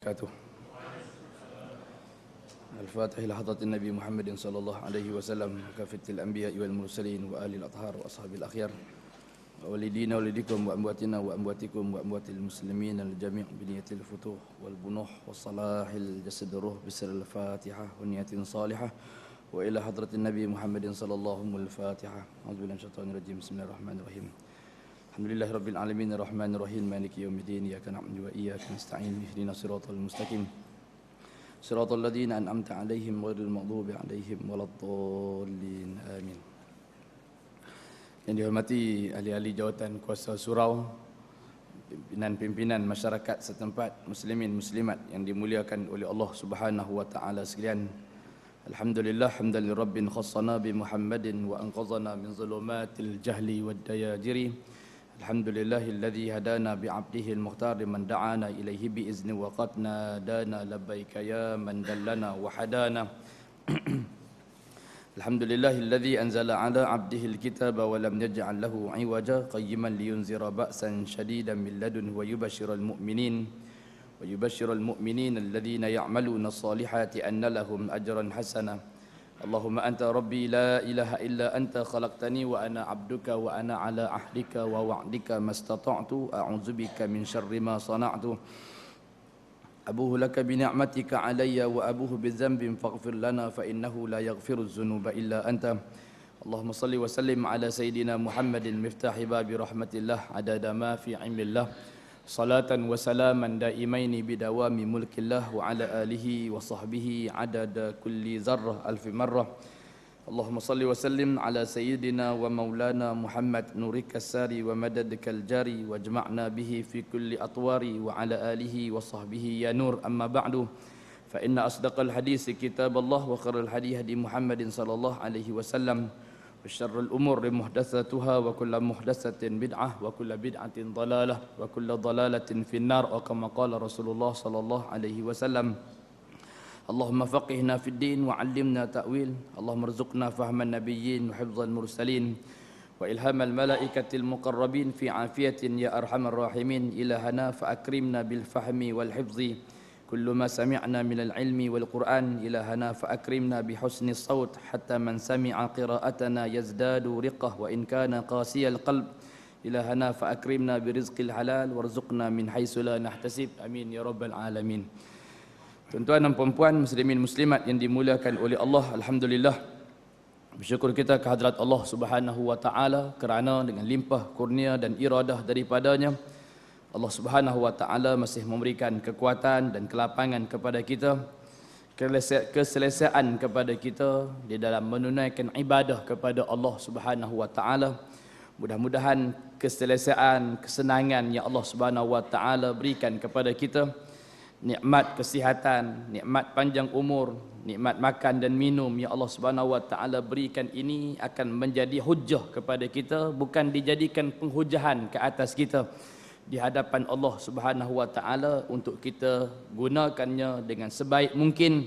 وبركاته. الفاتح إلى حضرة النبي محمد صلى الله عليه وسلم كافة الأنبياء والمرسلين وآل الأطهار وأصحاب الأخيار ووالدينا ووالديكم وأمواتنا وأمواتكم وأموات المسلمين الجميع بنية الفتوح والبنوح والصلاح الجسد الروح بسر الفاتحة ونية صالحة وإلى حضرة النبي محمد صلى الله عليه وسلم الفاتحة. أعوذ بالله من الشيطان الرجيم. بسم الله الرحمن الرحيم. Alhamdulillah Rabbil Alamin Ar-Rahman Ar-Rahim Maliki Yawmiddin Iyyaka na'budu wa iyyaka nasta'in Ihdinas siratal mustaqim Siratal ladzina an'amta 'alaihim ghairil maghdubi 'alaihim waladdallin. Amin. Yang dihormati ahli-ahli jawatan kuasa surau, pimpinan-pimpinan masyarakat setempat, muslimin muslimat yang dimuliakan oleh Allah Subhanahu wa taala sekalian. Alhamdulillah hamdan lirabbin khassana bi Muhammadin wa anqadhana min zulumatil jahli wad dayajiri. Alhamdulillahilladzi hadana bi'abdihi al-mukhtar man da'ana ilaihi bi'izni wa qad nadana labbaika ya man dallana wa hadana. Alhamdulillahilladzi anzala 'ala 'abdihi al-kitaba wa lam yaj'al lahu 'iwaja qayyiman liyunzira ba'san shadidan min ladunhu wa yubashshiral mu'minin alladhina ya'maluna as-salihati anna lahum ajran hasana. Allahumma anta rabbi la ilaha illa anta khalaqtani wa ana 'abduka wa ana 'ala ahdika wa wa'dika mastata'tu a'udzubika min syarri ma sana'tu. Abuhu laka bi ni'matika 'alayya wa abuhu bi dhanbin faghfir lana fa innahu la yaghfiru dzunuba illa anta. Allahumma salli wa sallim ala sayyidina Muhammadin miftahi babi rahmatillah adada ma fi 'ilmillah. Salatan wa salaman daimaini bidawami mulkillah wa ala alihi wa sahbihi adada kulli zarrah alfi marrah. Allahumma salli wa sallim ala sayyidina wa maulana Muhammad nurikas sari wa madadikal jari wajma'na bihi fi kulli atwari wa ala alihi wa sahbihi ya nur. Amma ba'du, fa inna asdaqal hadisi kitaballah wa khairul hadi hadi Muhammadin sallallahu alaihi wasallam wa syarrul umuri muhdatsatuha wa kullu muhdatsatin bid'ah wa kullu bid'atin dhalalah wa kullu dhalalatin finnar wa kama qala Rasulullah sallallahu alaihi wasallam. Allahumma faqihna fid din wa 'allimna ta'wil. Allahumma rzuqna fahman nabiyyin wa hifdzal mursalin wa ilhamal malaikatil muqarrabin fi 'afiyatin ya arhamar rahimin. Ilahana fa akrimna bil fahmi wal hifzi kullu ma sami'na minal ilmi wal Qur'an. Ilahana fa akrimna bi husni saut hatta man sami'a qira'atana yazdadu riqah wa in kana qasiyal qalb. Ilahana fa akrimna bi rizqil halal warzuqna min haitsu la nahtasib. Amin ya rabbal alamin. Tuan-tuan dan puan-puan, muslimin muslimat yang dimuliakan oleh Allah, alhamdulillah bersyukur kita kehadrat Allah Subhanahu wa taala kerana dengan limpah kurnia dan iradah daripadanya Allah Subhanahu wa taala masih memberikan kekuatan dan kelapangan kepada kita, keselesaan kepada kita di dalam menunaikan ibadah kepada Allah Subhanahu wa taala. Mudah-mudahan keselesaan, kesenangan yang Allah Subhanahu wa taala berikan kepada kita, nikmat kesihatan, nikmat panjang umur, nikmat makan dan minum yang Allah Subhanahu wa taala berikan ini akan menjadi hujjah kepada kita, bukan dijadikan penghujahan ke atas kita di hadapan Allah Subhanahu wa taala untuk kita gunakannya dengan sebaik mungkin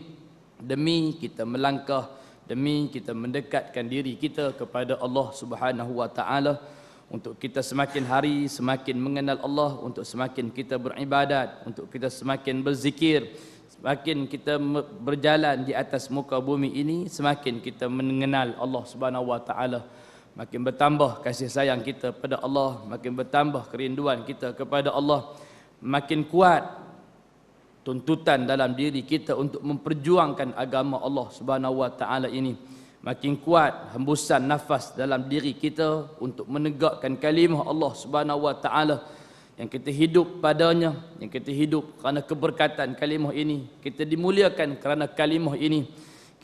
demi kita melangkah, demi kita mendekatkan diri kita kepada Allah Subhanahu wa taala, untuk kita semakin hari semakin mengenal Allah, untuk semakin kita beribadat, untuk kita semakin berzikir, semakin kita berjalan di atas muka bumi ini, semakin kita mengenal Allah Subhanahu wa taala, makin bertambah kasih sayang kita pada Allah, makin bertambah kerinduan kita kepada Allah, makin kuat tuntutan dalam diri kita untuk memperjuangkan agama Allah Subhanahu wa taala ini, makin kuat hembusan nafas dalam diri kita untuk menegakkan kalimah Allah Subhanahu wa taala yang kita hidup padanya, yang kita hidup kerana keberkatan kalimah ini, kita dimuliakan kerana kalimah ini,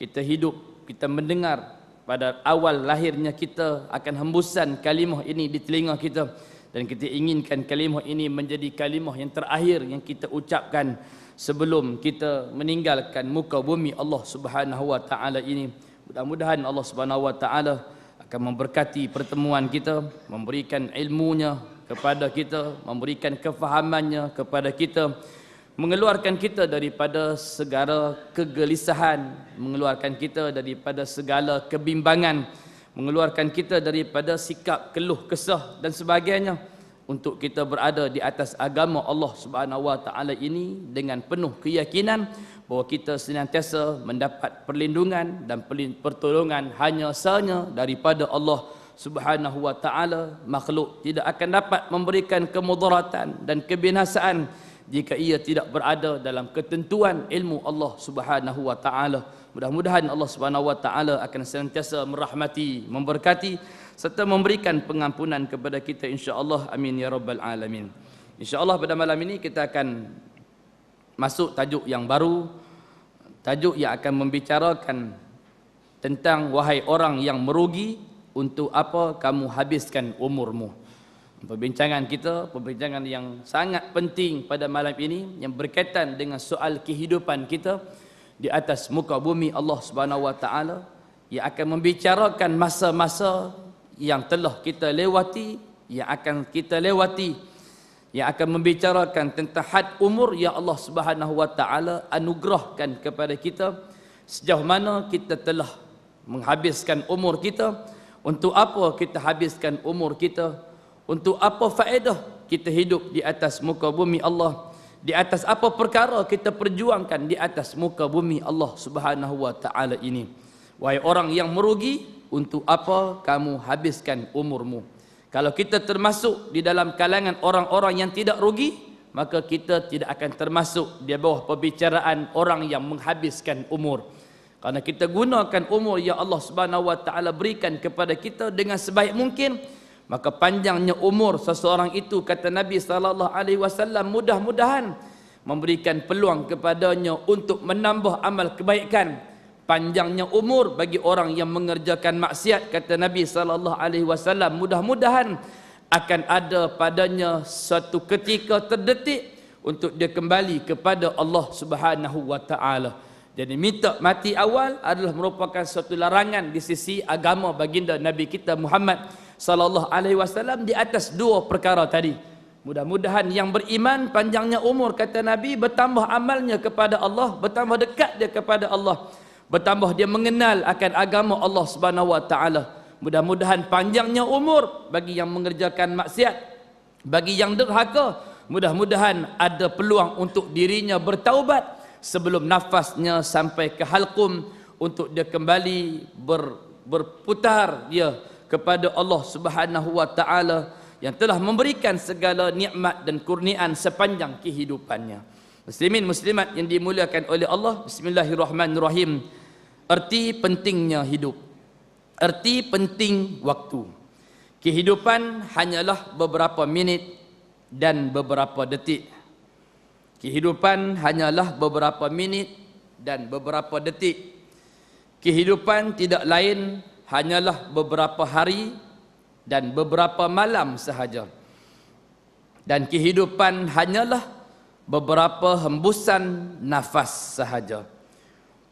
kita hidup, kita mendengar pada awal lahirnya kita akan hembusan kalimah ini di telinga kita, dan kita inginkan kalimah ini menjadi kalimah yang terakhir yang kita ucapkan sebelum kita meninggalkan muka bumi Allah Subhanahu wa taala ini. Mudah-mudahan Allah Subhanahu wa taala akan memberkati pertemuan kita, memberikan ilmunya kepada kita, memberikan kefahamannya kepada kita, mengeluarkan kita daripada segala kegelisahan, mengeluarkan kita daripada segala kebimbangan, mengeluarkan kita daripada sikap keluh kesah dan sebagainya, untuk kita berada di atas agama Allah Subhanahu wa taala ini dengan penuh keyakinan bahawa kita senantiasa mendapat perlindungan dan pertolongan hanya sahanya daripada Allah Subhanahu wa taala. Makhluk tidak akan dapat memberikan kemudaratan dan kebinasaan jika ia tidak berada dalam ketentuan ilmu Allah Subhanahu wa taala. Mudah-mudahan Allah Subhanahu wa taala akan senantiasa merahmati, memberkati serta memberikan pengampunan kepada kita insya-Allah. Amin ya rabbal alamin. Insya-Allah pada malam ini kita akan masuk tajuk yang baru, tajuk yang akan membicarakan tentang wahai orang yang merugi, untuk apa kamu habiskan umurmu. Perbincangan kita, perbincangan yang sangat penting pada malam ini yang berkaitan dengan soal kehidupan kita di atas muka bumi Allah Subhanahu wa taala, yang akan membicarakan masa-masa yang telah kita lewati, yang akan kita lewati, yang akan membicarakan tentang had umur yang Allah Subhanahu wa taala anugerahkan kepada kita, sejauh mana kita telah menghabiskan umur kita, untuk apa kita habiskan umur kita, untuk apa faedah kita hidup di atas muka bumi Allah, di atas apa perkara kita perjuangkan di atas muka bumi Allah Subhanahu wa taala ini. Wahai orang yang merugi, untuk apa kamu habiskan umurmu? Kalau kita termasuk di dalam kalangan orang-orang yang tidak rugi, maka kita tidak akan termasuk di bawah perbicaraan orang yang menghabiskan umur. Karena kita gunakan umur yang Allah Subhanahu wa taala berikan kepada kita dengan sebaik mungkin, maka panjangnya umur seseorang itu, kata Nabi sallallahu alaihi wasallam, mudah-mudahan memberikan peluang kepadanya untuk menambah amal kebaikan. Panjangnya umur bagi orang yang mengerjakan maksiat, kata Nabi sallallahu alaihi wasallam, mudah-mudahan akan ada padanya satu ketika terdetik untuk dia kembali kepada Allah Subhanahu wa taala. Jadi minta mati awal adalah merupakan suatu larangan di sisi agama baginda Nabi kita Muhammad sallallahu alaihi wasallam di atas dua perkara tadi. Mudah-mudahan yang beriman panjangnya umur, kata Nabi, bertambah amalnya kepada Allah, bertambah dekat dia kepada Allah, bertambah dia mengenal akan agama Allah Subhanahu wa taala. Mudah-mudahan panjangnya umur bagi yang mengerjakan maksiat, bagi yang derhaka, mudah-mudahan ada peluang untuk dirinya bertaubat sebelum nafasnya sampai ke halqum, untuk dia kembali berputar dia kepada Allah Subhanahu wa taala yang telah memberikan segala nikmat dan kurniaan sepanjang kehidupannya. Muslimin muslimat yang dimuliakan oleh Allah, bismillahirrahmanirrahim. Erti pentingnya hidup, erti penting waktu. Kehidupan hanyalah beberapa minit dan beberapa detik. Kehidupan hanyalah beberapa minit dan beberapa detik. Kehidupan tidak lain hanyalah beberapa hari dan beberapa malam sahaja. Dan kehidupan hanyalah beberapa hembusan nafas sahaja.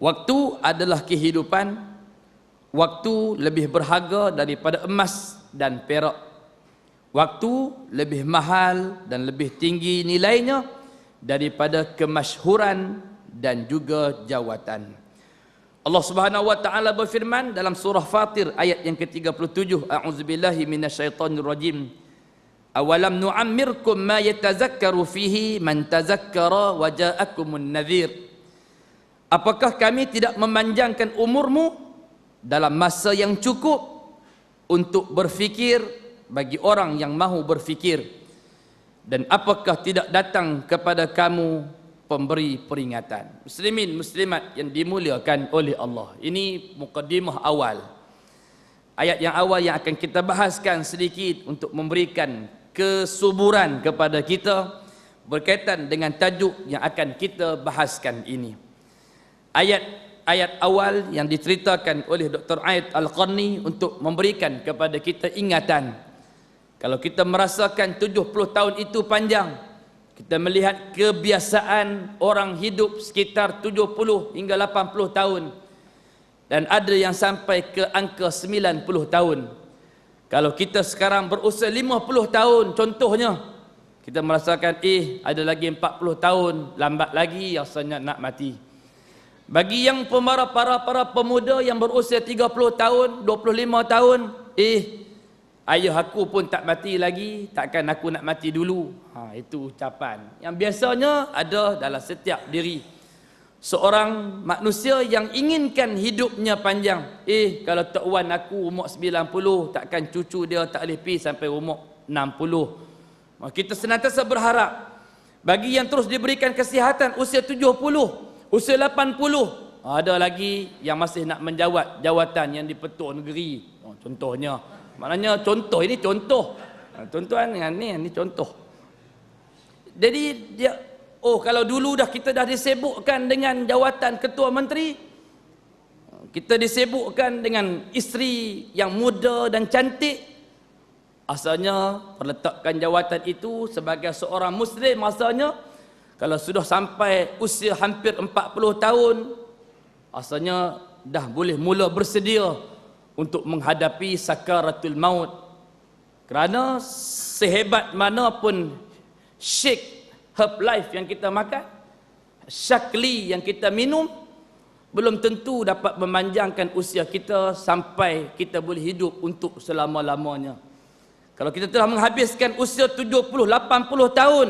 Waktu adalah kehidupan. Waktu lebih berharga daripada emas dan perak. Waktu lebih mahal dan lebih tinggi nilainya daripada kemasyhuran dan juga jawatan. Allah Subhanahu wa taala berfirman dalam surah Fatir ayat yang ke-37, a'udzubillahi minasyaitonirrajim. Awalam nu'ammirkum ma yatazakkaru fihi man tazakkara wa ja'akumun nadhir. Apakah kami tidak memanjangkan umurmu dalam masa yang cukup untuk berfikir bagi orang yang mahu berfikir? Dan apakah tidak datang kepada kamu pemberi peringatan? Muslimin muslimat yang dimuliakan oleh Allah, ini mukadimah awal. Ayat yang awal yang akan kita bahaskan sedikit untuk memberikan kesuburan kepada kita berkaitan dengan tajuk yang akan kita bahaskan ini. Ayat awal yang diceritakan oleh Dr. Aid Al-Qarni untuk memberikan kepada kita ingatan. Kalau kita merasakan 70 tahun itu panjang, kita melihat kebiasaan orang hidup sekitar 70 hingga 80 tahun. Dan ada yang sampai ke angka 90 tahun. Kalau kita sekarang berusia 50 tahun contohnya, kita merasakan ada lagi 40 tahun, lambat lagi rasanya nak mati. Bagi yang para pemuda yang berusia 30 tahun, 25 tahun, ayah aku pun tak mati lagi, takkan aku nak mati dulu. Itu ucapan yang biasanya ada dalam setiap diri seorang manusia yang inginkan hidupnya panjang. Kalau Tok Wan aku umur 90, takkan cucu dia tak boleh pergi sampai umur 60. Kita senantiasa berharap bagi yang terus diberikan kesihatan usia 70, usia 80. Ada lagi yang masih nak menjawat jawatan yang di-Pertua Negeri. Contohnya, maknanya contoh ini contoh. Contohan dengan ni contoh. Jadi dia kalau dulu kita dah disibukkan dengan jawatan ketua menteri, kita disibukkan dengan isteri yang muda dan cantik, asalnya perletakkan jawatan itu sebagai seorang muslim, asalnya kalau sudah sampai usia hampir 40 tahun, asalnya dah boleh mula bersedia untuk menghadapi sakaratul maut. Kerana sehebat manapun shake herb life yang kita makan, syakli yang kita minum, belum tentu dapat memanjangkan usia kita sampai kita boleh hidup untuk selama-lamanya. Kalau kita telah menghabiskan usia 70, 80 tahun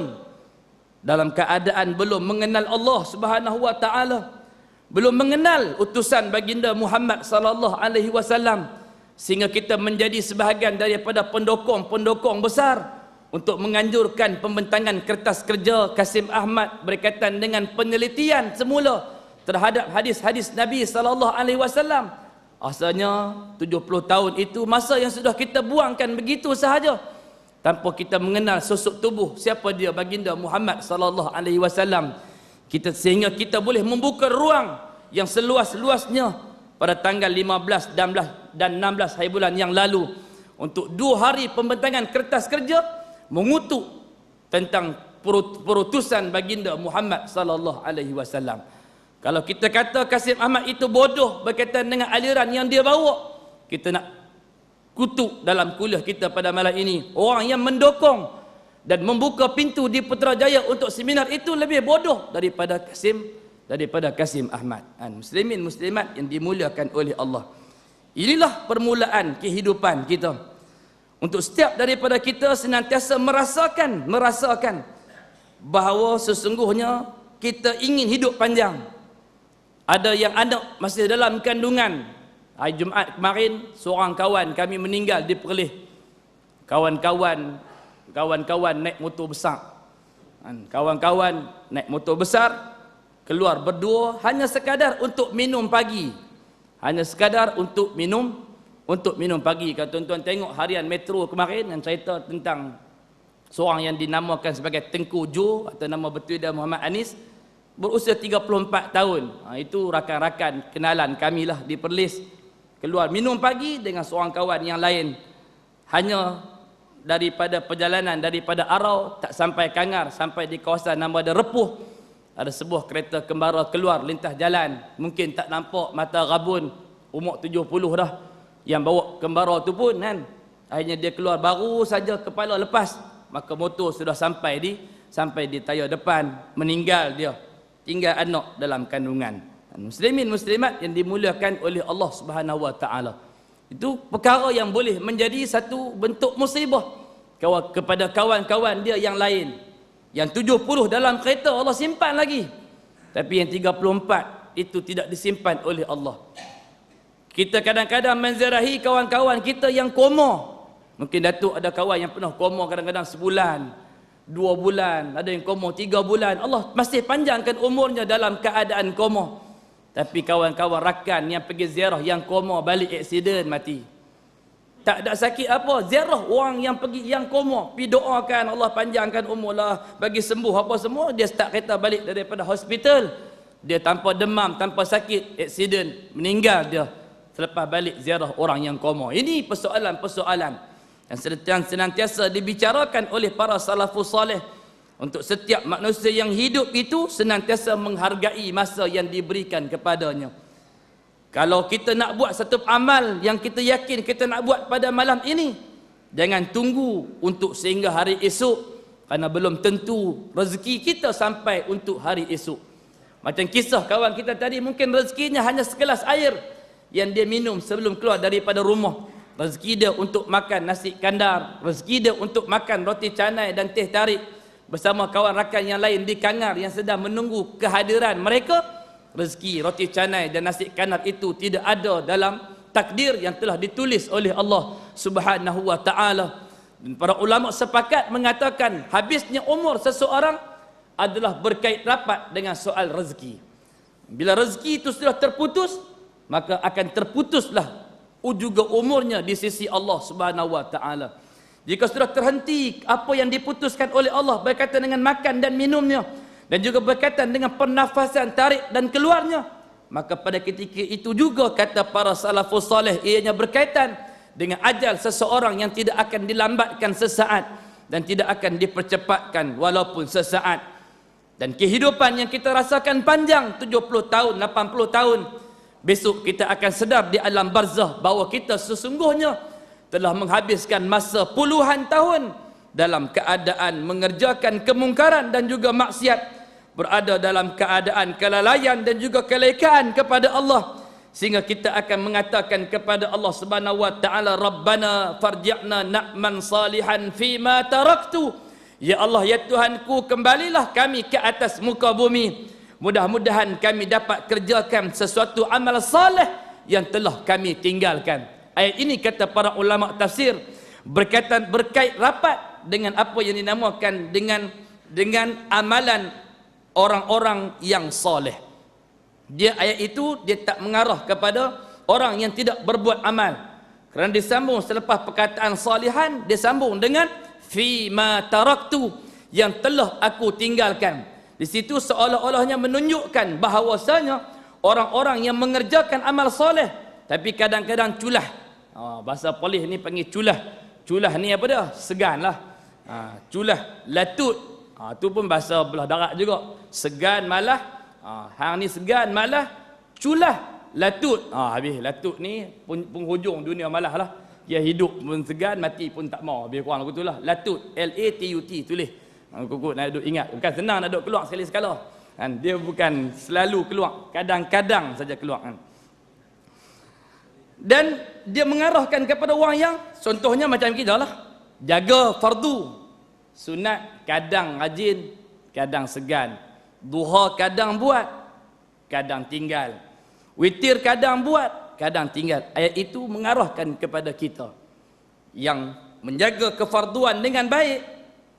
dalam keadaan belum mengenal Allah Subhanahu wa taala, belum mengenal utusan baginda Muhammad sallallahu alaihi wasallam, sehingga kita menjadi sebahagian daripada pendokong-pendokong besar untuk menganjurkan pembentangan kertas kerja Kasim Ahmad berkaitan dengan penelitian semula terhadap hadis-hadis Nabi sallallahu alaihi wasallam. Asalnya 70 tahun itu masa yang sudah kita buangkan begitu sahaja tanpa kita mengenal sosok tubuh siapa dia baginda Muhammad sallallahu alaihi wasallam. Sehingga kita boleh membuka ruang yang seluas-luasnya pada tanggal 15 dan 16 hari bulan yang lalu untuk 2 hari pembentangan kertas kerja mengutuk tentang perutusan baginda Muhammad sallallahu alaihi wasallam. Kalau kita kata Kasim Ahmad itu bodoh berkaitan dengan aliran yang dia bawa, kita nak kutuk dalam kuliah kita pada malam ini orang yang mendokong dan membuka pintu di Putrajaya untuk seminar itu lebih bodoh daripada Kasim Ahmad. Muslimin muslimat yang dimuliakan oleh Allah, inilah permulaan kehidupan kita. Untuk setiap daripada kita senantiasa merasakan bahawa sesungguhnya kita ingin hidup panjang. Ada yang anak masih dalam kandungan. Hari Jumaat kemarin seorang kawan kami meninggal di Perlis. Kawan-kawan naik motor besar. Kawan-kawan naik motor besar keluar berdua hanya sekadar untuk minum pagi. Hanya sekadar untuk minum pagi. Kalau tuan-tuan tengok harian Metro kemarin yang cerita tentang seorang yang dinamakan sebagai Tengku Jo atau nama betul dia Muhammad Anis, berusia 34 tahun. Itu rakan-rakan kenalan kami lah di Perlis. Keluar minum pagi dengan seorang kawan yang lain. Hanya daripada perjalanan daripada Arau tak sampai Kangar, sampai di kawasan nama dia Repuh, ada sebuah kereta kembara keluar lintas jalan. Mungkin tak nampak mata rabun, umur 70 dah. Yang bawa kembara tu pun kan, akhirnya dia keluar baru saja kepala lepas, maka motor sudah sampai di tayar depan, meninggal dia, tinggal anak dalam kandungan. Muslimin muslimat yang dimuliakan oleh Allah Subhanahu wa taala, itu perkara yang boleh menjadi satu bentuk musibah kepada kawan-kawan dia yang lain. Yang 70 dalam kereta Allah simpan lagi, tapi yang 34 itu tidak disimpan oleh Allah. Kita kadang-kadang menziarahi kawan-kawan kita yang koma. Mungkin Datuk ada kawan yang pernah koma kadang-kadang sebulan, 2 bulan, ada yang koma 3 bulan. Allah masih panjangkan umurnya dalam keadaan koma. Tapi kawan-kawan rakan yang pergi ziarah yang koma balik aksiden mati. Tak ada sakit apa, ziarah orang yang pergi yang koma, pergi doakan Allah panjangkan umur lah, bagi sembuh apa semua, dia start kereta balik daripada hospital. Dia tanpa demam, tanpa sakit, aksiden, meninggal dia selepas balik ziarah orang yang koma. Ini persoalan-persoalan yang senantiasa dibicarakan oleh para salafus salih. Untuk setiap manusia yang hidup itu senantiasa menghargai masa yang diberikan kepadanya. Kalau kita nak buat satu amal yang kita yakin kita nak buat pada malam ini, jangan tunggu untuk sehingga hari esok, kerana belum tentu rezeki kita sampai untuk hari esok. Macam kisah kawan kita tadi, mungkin rezekinya hanya segelas air yang dia minum sebelum keluar daripada rumah. rezeki dia untuk makan nasi kandar, rezeki dia untuk makan roti canai dan teh tarik bersama kawan rakan yang lain di kangar yang sedang menunggu kehadiran mereka. Rezeki roti canai dan nasi kandar itu tidak ada dalam takdir yang telah ditulis oleh Allah Subhanahu wa taala. Dan para ulama sepakat mengatakan habisnya umur seseorang adalah berkait rapat dengan soal rezeki. Bila rezeki itu sudah terputus, maka akan terputuslah juga umurnya di sisi Allah Subhanahu wa taala. Jika sudah terhenti apa yang diputuskan oleh Allah berkaitan dengan makan dan minumnya dan juga berkaitan dengan pernafasan tarik dan keluarnya, maka pada ketika itu juga kata para salafus saleh ianya berkaitan dengan ajal seseorang yang tidak akan dilambatkan sesaat dan tidak akan dipercepatkan walaupun sesaat. Dan kehidupan yang kita rasakan panjang 70 tahun, 80 tahun, besok kita akan sedar di alam barzah bahawa kita sesungguhnya telah menghabiskan masa puluhan tahun dalam keadaan mengerjakan kemungkaran dan juga maksiat, berada dalam keadaan kelalaian dan juga kelekaan kepada Allah, sehingga kita akan mengatakan kepada Allah Subhanahu wa taala, Rabbana farji'na na'man salihan fima taraktu. Ya Allah, ya Tuhanku, kembalilah kami ke atas muka bumi. Mudah-mudahan kami dapat kerjakan sesuatu amal saleh yang telah kami tinggalkan. Ayat ini kata para ulama tafsir berkait rapat dengan apa yang dinamakan dengan amalan orang-orang yang soleh. Ayat itu dia tak mengarah kepada orang yang tidak berbuat amal. Kerana disambung selepas perkataan salihan, disambung dengan fi ma taraktu, yang telah aku tinggalkan. Di situ seolah-olahnya menunjukkan bahawasanya orang-orang yang mengerjakan amal soleh tapi kadang-kadang culah. Bahasa polis ni panggil culah. Culah ni apa dah? Segan lah. Culah, latut. Tu pun bahasa belah darat juga. Segan malah. Hang ni segan malah. Culah, latut. Habis latut ni penghujung dunia malah lah. Dia hidup pun segan, mati pun tak mau. Lebih kurang aku tu lah. Latut, L-A-T-U-T, tulis. Kukuk nak duduk ingat. Bukan senang nak duduk keluar sekali sekala. Dia bukan selalu keluar. Kadang-kadang saja keluar. Dan dia mengarahkan kepada orang yang contohnya macam kita lah. Jaga fardu. Sunat kadang rajin, kadang segan. Duha kadang buat, kadang tinggal. Witir kadang buat, kadang tinggal. Ayat itu mengarahkan kepada kita yang menjaga kefarduan dengan baik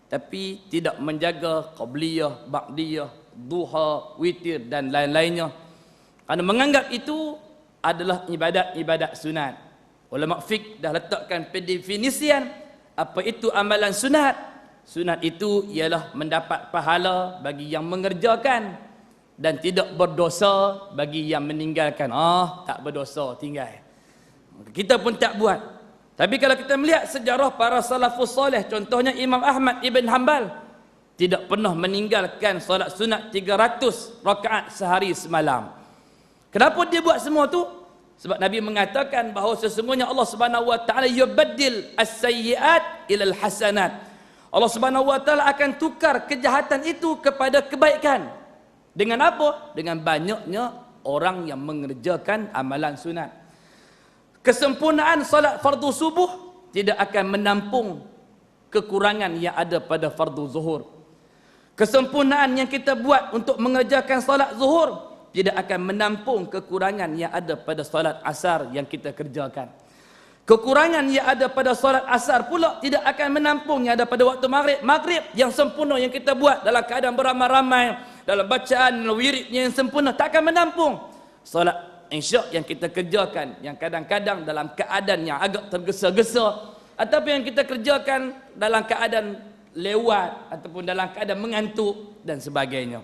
tapi tidak menjaga qabliyah, ba'diyah, duha, witir dan lain-lainnya. Kerana menganggap itu adalah ibadat-ibadat sunat. Ulama fiqh dah letakkan pendefinisian apa itu amalan sunat. Sunat itu ialah mendapat pahala bagi yang mengerjakan dan tidak berdosa bagi yang meninggalkan. Tak berdosa, tinggal. Kita pun tak buat. Tapi kalau kita melihat sejarah para salafus soleh, contohnya Imam Ahmad Ibn Hanbal, tidak pernah meninggalkan solat sunat 300 rakaat sehari semalam. Kenapa dia buat semua tu? Sebab Nabi mengatakan bahawa sesungguhnya Allah Subhanahu wa taala yubaddil as-sayyi'at ilal hasanat. Allah Subhanahu wa taala akan tukar kejahatan itu kepada kebaikan. Dengan apa? Dengan banyaknya orang yang mengerjakan amalan sunat. Kesempurnaan solat fardu subuh tidak akan menampung kekurangan yang ada pada fardu zuhur. Kesempurnaan yang kita buat untuk mengerjakan solat zuhur tidak akan menampung kekurangan yang ada pada solat asar yang kita kerjakan. Kekurangan yang ada pada solat asar pula tidak akan menampung yang ada pada waktu maghrib. Maghrib yang sempurna yang kita buat dalam keadaan beramai-ramai, dalam bacaan wiridnya yang sempurna, tak akan menampung solat Isyak yang kita kerjakan, yang kadang-kadang dalam keadaan yang agak tergesa-gesa, ataupun yang kita kerjakan dalam keadaan lewat ataupun dalam keadaan mengantuk dan sebagainya.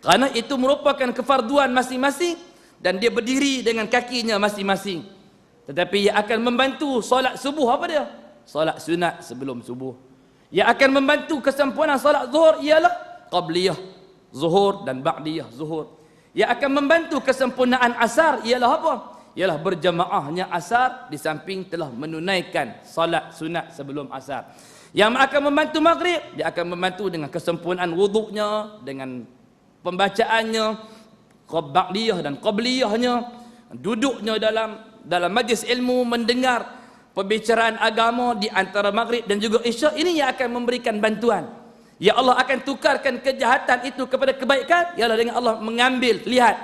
Kerana itu merupakan kefarduan masing-masing dan dia berdiri dengan kakinya masing-masing. Tetapi ia akan membantu solat subuh apa dia? Solat sunat sebelum subuh. Ia akan membantu kesempurnaan solat zuhur ialah qabliyah zuhur dan ba'diyah zuhur. Ia akan membantu kesempurnaan asar ialah apa? Ialah berjamaahnya asar di samping telah menunaikan solat sunat sebelum asar. Yang akan membantu maghrib, dia akan membantu dengan kesempurnaan wuduknya, dengan pembacaannya, ba'diyah dan qabliyahnya, duduknya dalam majlis ilmu mendengar Perbicaraan agama di antara maghrib dan juga isyak ini yang akan memberikan bantuan. Ya Allah akan tukarkan kejahatan itu kepada kebaikan, ialah dengan Allah mengambil, lihat,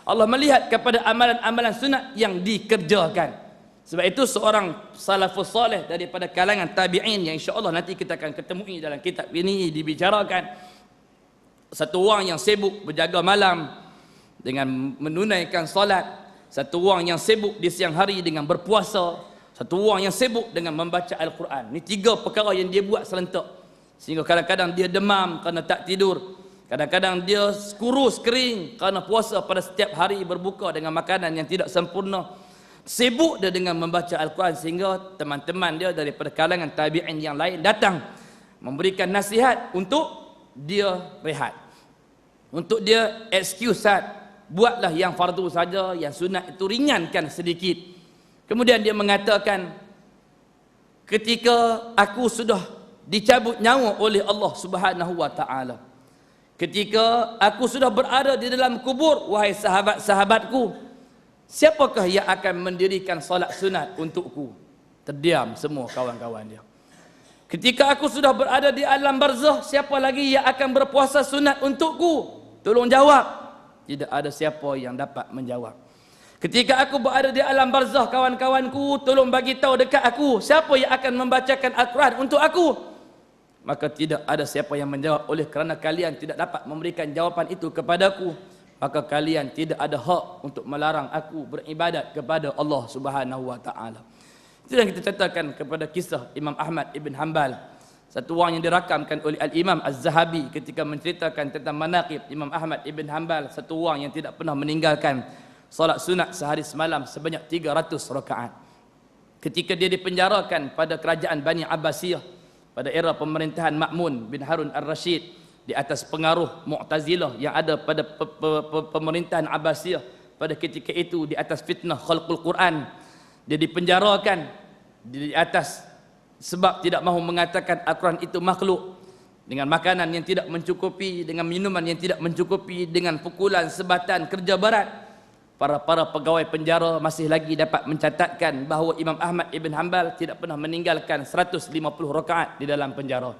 Allah melihat kepada amalan-amalan sunat yang dikerjakan. Sebab itu seorang salafus salih daripada kalangan tabi'in yang insya-Allah nanti kita akan ketemui dalam kitab ini dibicarakan, satu orang yang sibuk berjaga malam dengan menunaikan solat, satu orang yang sibuk di siang hari dengan berpuasa, satu orang yang sibuk dengan membaca Al-Quran. Ini tiga perkara yang dia buat serentak. Sehingga kadang-kadang dia demam kerana tak tidur. Kadang-kadang dia kurus kering kerana puasa pada setiap hari berbuka dengan makanan yang tidak sempurna. Sibuk dia dengan membaca Al-Quran sehingga teman-teman dia daripada kalangan tabi'in yang lain datang memberikan nasihat untuk dia rehat. Untuk dia excuse buatlah yang fardu saja, yang sunat itu ringankan sedikit. Kemudian dia mengatakan, ketika aku sudah dicabut nyawa oleh Allah Subhanahu wa taala, ketika aku sudah berada di dalam kubur, wahai sahabat-sahabatku, siapakah yang akan mendirikan solat sunat untukku? Terdiam semua kawan-kawan dia. Ketika aku sudah berada di alam barzah, siapa lagi yang akan berpuasa sunat untukku? Tolong jawab. Tidak ada siapa yang dapat menjawab. Ketika aku berada di alam barzah, kawan-kawanku, tolong bagi tahu dekat aku, siapa yang akan membacakan Al-Quran untuk aku? Maka tidak ada siapa yang menjawab. Oleh kerana kalian tidak dapat memberikan jawapan itu kepadaku, maka kalian tidak ada hak untuk melarang aku beribadat kepada Allah Subhanahu wa taala. Itu yang kita ceritakan kepada kisah Imam Ahmad ibn Hanbal, satu orang yang dirakamkan oleh Al-Imam Az-Zahabi ketika menceritakan tentang manaqib Imam Ahmad ibn Hanbal, satu orang yang tidak pernah meninggalkan salat sunat sehari semalam sebanyak 300 rakaat. Ketika dia dipenjarakan pada kerajaan Bani Abbasiyah pada era pemerintahan Ma'mun bin Harun al-Rashid di atas pengaruh Mu'tazilah yang ada pada pemerintahan Abbasiyah pada ketika itu, di atas fitnah khalqul Quran, dia dipenjarakan di atas sebab tidak mahu mengatakan Al-Quran itu makhluk, dengan makanan yang tidak mencukupi, dengan minuman yang tidak mencukupi, dengan pukulan, sebatan, kerja berat. Para pegawai penjara masih lagi dapat mencatatkan bahawa Imam Ahmad ibn Hanbal tidak pernah meninggalkan 150 rakaat di dalam penjara.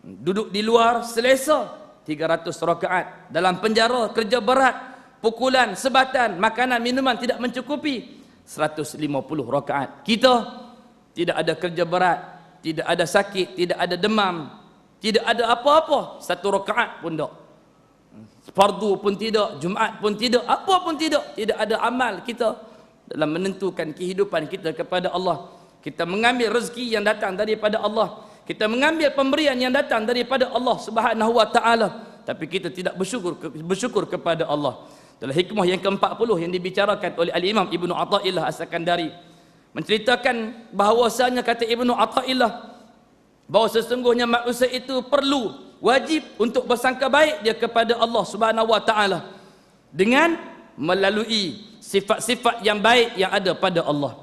Duduk di luar selesa 300 rakaat, dalam penjara kerja berat, pukulan, sebatan, makanan, minuman tidak mencukupi, 150 rakaat. Kita tidak ada kerja berat, tidak ada sakit, tidak ada demam, tidak ada apa-apa, 1 rakaat pun tak. Fardu pun tidak, Jumaat pun tidak, apa pun tidak. Tidak ada amal kita dalam menentukan kehidupan kita kepada Allah. Kita mengambil rezeki yang datang daripada Allah, kita mengambil pemberian yang datang daripada Allah Subhanahu wa taala, tapi kita tidak bersyukur kepada Allah. Dalam hikmah yang ke-40 yang dibicarakan oleh Al-Imam Ibnu Athaillah As-Sakandari, menceritakan bahawasanya, kata Ibnu Athaillah, bahawa sesungguhnya manusia itu perlu, wajib untuk bersangka baik dia kepada Allah Subhanahu wa taala dengan melalui sifat-sifat yang baik yang ada pada Allah.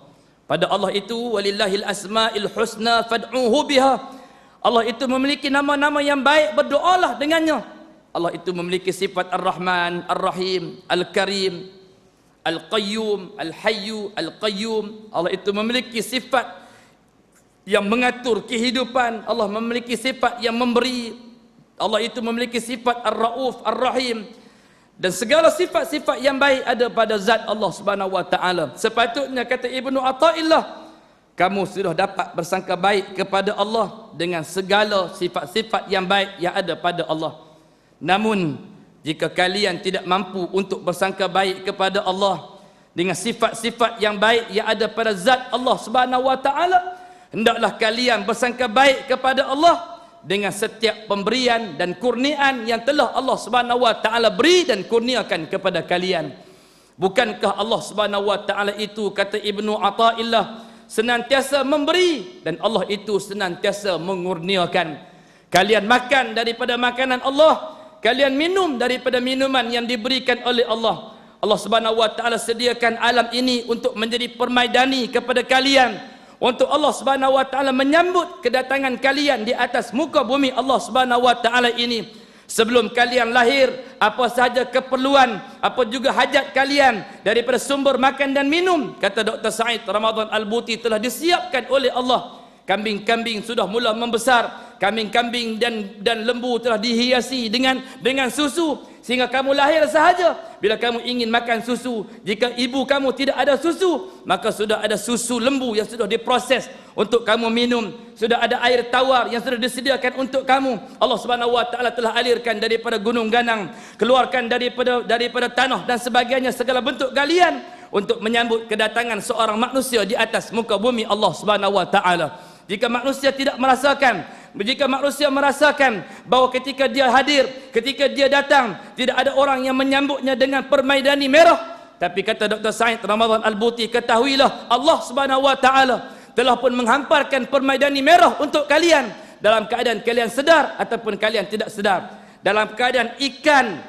Pada Allah itu, walillahil asmaul husna fad'uhu biha. Allah itu memiliki nama-nama yang baik, berdoalah dengannya. Allah itu memiliki sifat Ar-Rahman, Ar-Rahim, Al-Karim, Al-Qayyum, Al-Hayyu, Al-Qayyum. Allah itu memiliki sifat yang mengatur kehidupan. Allah memiliki sifat yang memberi. Allah itu memiliki sifat Ar-Rauf, Ar-Rahim, dan segala sifat-sifat yang baik ada pada zat Allah Subhanahu wa taala. Sepatutnya, kata Ibnu Athaillah, kamu sudah dapat bersangka baik kepada Allah dengan segala sifat-sifat yang baik yang ada pada Allah. Namun jika kalian tidak mampu untuk bersangka baik kepada Allah dengan sifat-sifat yang baik yang ada pada zat Allah Subhanahu wa taala, hendaklah kalian bersangka baik kepada Allah dengan setiap pemberian dan kurniaan yang telah Allah Subhanahu wa taala beri dan kurniakan kepada kalian. Bukankah Allah Subhanahu wa taala itu, kata Ibnu Athaillah, senantiasa memberi dan Allah itu senantiasa mengurniakan. Kalian makan daripada makanan Allah, kalian minum daripada minuman yang diberikan oleh Allah. Allah Subhanahu wa taala sediakan alam ini untuk menjadi permaidani kepada kalian, untuk Allah Subhanahu wa taala menyambut kedatangan kalian di atas muka bumi Allah Subhanahu wa taala ini. Sebelum kalian lahir, apa sahaja keperluan, apa juga hajat kalian daripada sumber makan dan minum, kata Dr. Said Ramadan Al-Buti, telah disiapkan oleh Allah. Kambing-kambing sudah mula membesar, kambing-kambing dan lembu telah dihiasi dengan susu, sehingga kamu lahir sahaja. Bila kamu ingin makan susu, jika ibu kamu tidak ada susu, maka sudah ada susu lembu yang sudah diproses untuk kamu minum. Sudah ada air tawar yang sudah disediakan untuk kamu. Allah Subhanahu wa taala telah alirkan daripada gunung ganang, keluarkan daripada tanah dan sebagainya, segala bentuk galian untuk menyambut kedatangan seorang manusia di atas muka bumi Allah Subhanahu wa taala. Jika manusia merasakan bahawa ketika dia hadir, ketika dia datang, tidak ada orang yang menyambutnya dengan permaidani merah, tapi kata Dr. Said Ramadan Al-Buti, ketahuilah Allah Subhanahu wa taala telah pun menghamparkan permaidani merah untuk kalian, dalam keadaan kalian sedar ataupun kalian tidak sedar, dalam keadaan ikan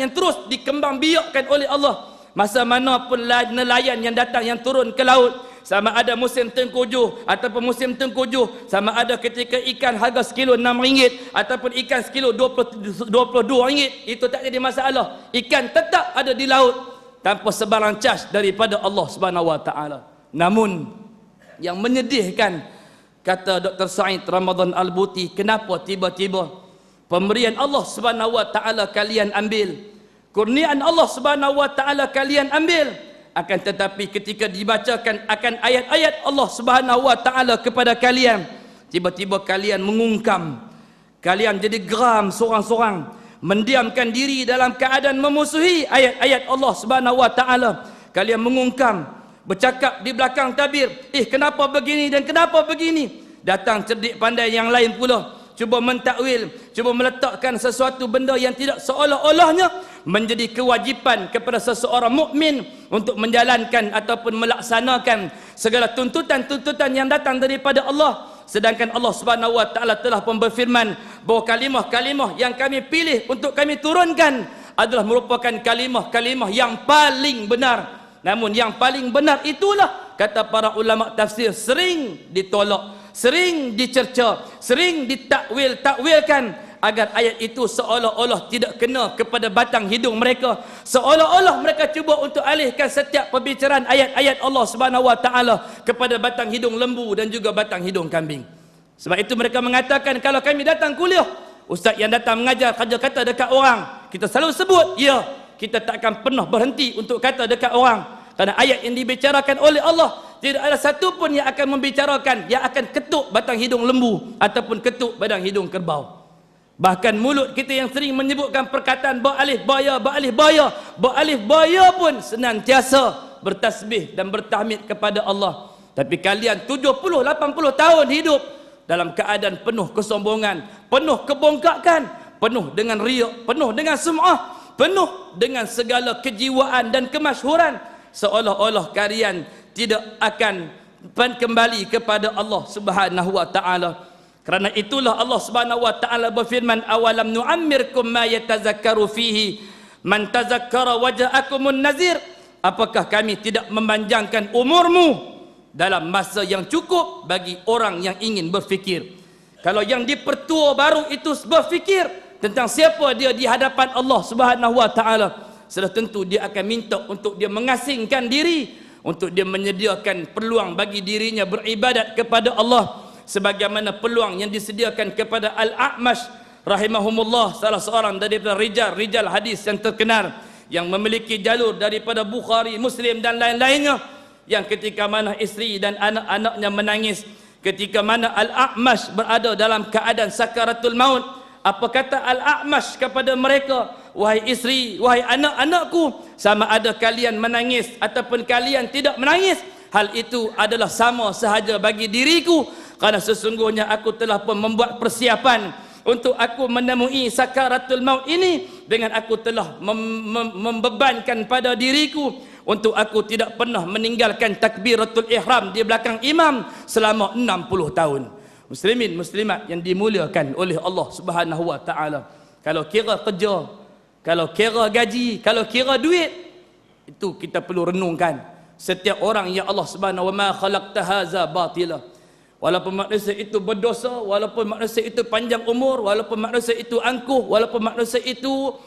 yang terus dikembangbiakkan oleh Allah. Masa mana pun nelayan yang datang, yang turun ke laut, sama ada musim tengkujuh ataupun musim tengkujuh, sama ada ketika ikan harga sekilo RM6 ataupun ikan sekilo RM22, itu tak jadi masalah. Ikan tetap ada di laut tanpa sebarang cas daripada Allah Subhanahu wa taala. Namun yang menyedihkan, kata Dr. Said Ramadan Al-Buti, kenapa tiba-tiba pemberian Allah Subhanahu wa taala kalian ambil, kurniaan Allah Subhanahu wa taala kalian ambil, akan tetapi ketika dibacakan akan ayat-ayat Allah Subhanahu wa taala kepada kalian, tiba-tiba kalian mengungkam, kalian jadi geram sorang-sorang, mendiamkan diri dalam keadaan memusuhi ayat-ayat Allah Subhanahu wa taala. Kalian mengungkam, bercakap di belakang tabir, kenapa begini dan kenapa begini. Datang cerdik pandai yang lain pula, cuba mentakwil, cuba meletakkan sesuatu benda yang tidak seolah-olahnya menjadi kewajipan kepada seseorang mukmin untuk menjalankan ataupun melaksanakan segala tuntutan-tuntutan yang datang daripada Allah. Sedangkan Allah Subhanahu wa taala telah pun berfirman bahawa kalimah-kalimah yang kami pilih untuk kami turunkan adalah merupakan kalimah-kalimah yang paling benar. Namun yang paling benar itulah, kata para ulama tafsir, sering ditolak, sering dicerca, sering ditakwil-takwilkan, agar ayat itu seolah-olah tidak kena kepada batang hidung mereka, seolah-olah mereka cuba untuk alihkan setiap perbicaraan ayat-ayat Allah Subhanahu wa taala kepada batang hidung lembu dan juga batang hidung kambing. Sebab itu mereka mengatakan, kalau kami datang kuliah, ustaz yang datang mengajar kata dekat orang, kita selalu sebut, ya, kita tak akan pernah berhenti untuk kata dekat orang, kerana ayat yang dibicarakan oleh Allah tidak ada satu pun yang akan membicarakan yang akan ketuk batang hidung lembu ataupun ketuk batang hidung kerbau. Bahkan mulut kita yang sering menyebutkan perkataan ba'alif baya pun senantiasa bertasbih dan bertahmid kepada Allah. Tapi kalian 70-80 tahun hidup dalam keadaan penuh kesombongan, penuh kebongkakan, penuh dengan riak, penuh dengan sum'ah, penuh dengan segala kejiwaan dan kemasyhuran, seolah-olah kalian tidak akan kembali kepada Allah Subhanahu wa taala. Kerana itulah Allah Subhanahu wa taala berfirman, awalam nu'ammirkum ma yatazakkaru fihi man tazakkara waja'akumun nazir. Apakah kami tidak memanjangkan umurmu dalam masa yang cukup bagi orang yang ingin berfikir. Kalau yang dipertua baru itu berfikir tentang siapa dia di hadapan Allah Subhanahu wa taala, sudah tentu dia akan minta untuk dia mengasingkan diri, untuk dia menyediakan peluang bagi dirinya beribadat kepada Allah, sebagaimana peluang yang disediakan kepada Al-A'mash rahimahumullah, salah seorang daripada rijal hadis yang terkenal, yang memiliki jalur daripada Bukhari, Muslim dan lain-lainnya, yang ketika mana isteri dan anak-anaknya menangis, ketika mana Al-A'mash berada dalam keadaan sakaratul maut, apa kata Al-A'mash kepada mereka, wahai isteri, wahai anak-anakku, sama ada kalian menangis ataupun kalian tidak menangis, hal itu adalah sama sahaja bagi diriku, kerana sesungguhnya aku telah pun membuat persiapan untuk aku menemui sakaratul maut ini, dengan aku telah membebankan pada diriku untuk aku tidak pernah meninggalkan takbiratul ihram di belakang imam selama 60 tahun. Muslimin muslimat yang dimuliakan oleh Allah Subhanahu wa taala, kalau kira kerja, kalau kira gaji, kalau kira duit, itu kita perlu renungkan. Setiap orang yang Allah Subhanahu wa ma khalaqta hadza batila walaupun manusia itu berdosa, walaupun manusia itu panjang umur, walaupun manusia itu angkuh, walaupun manusia itu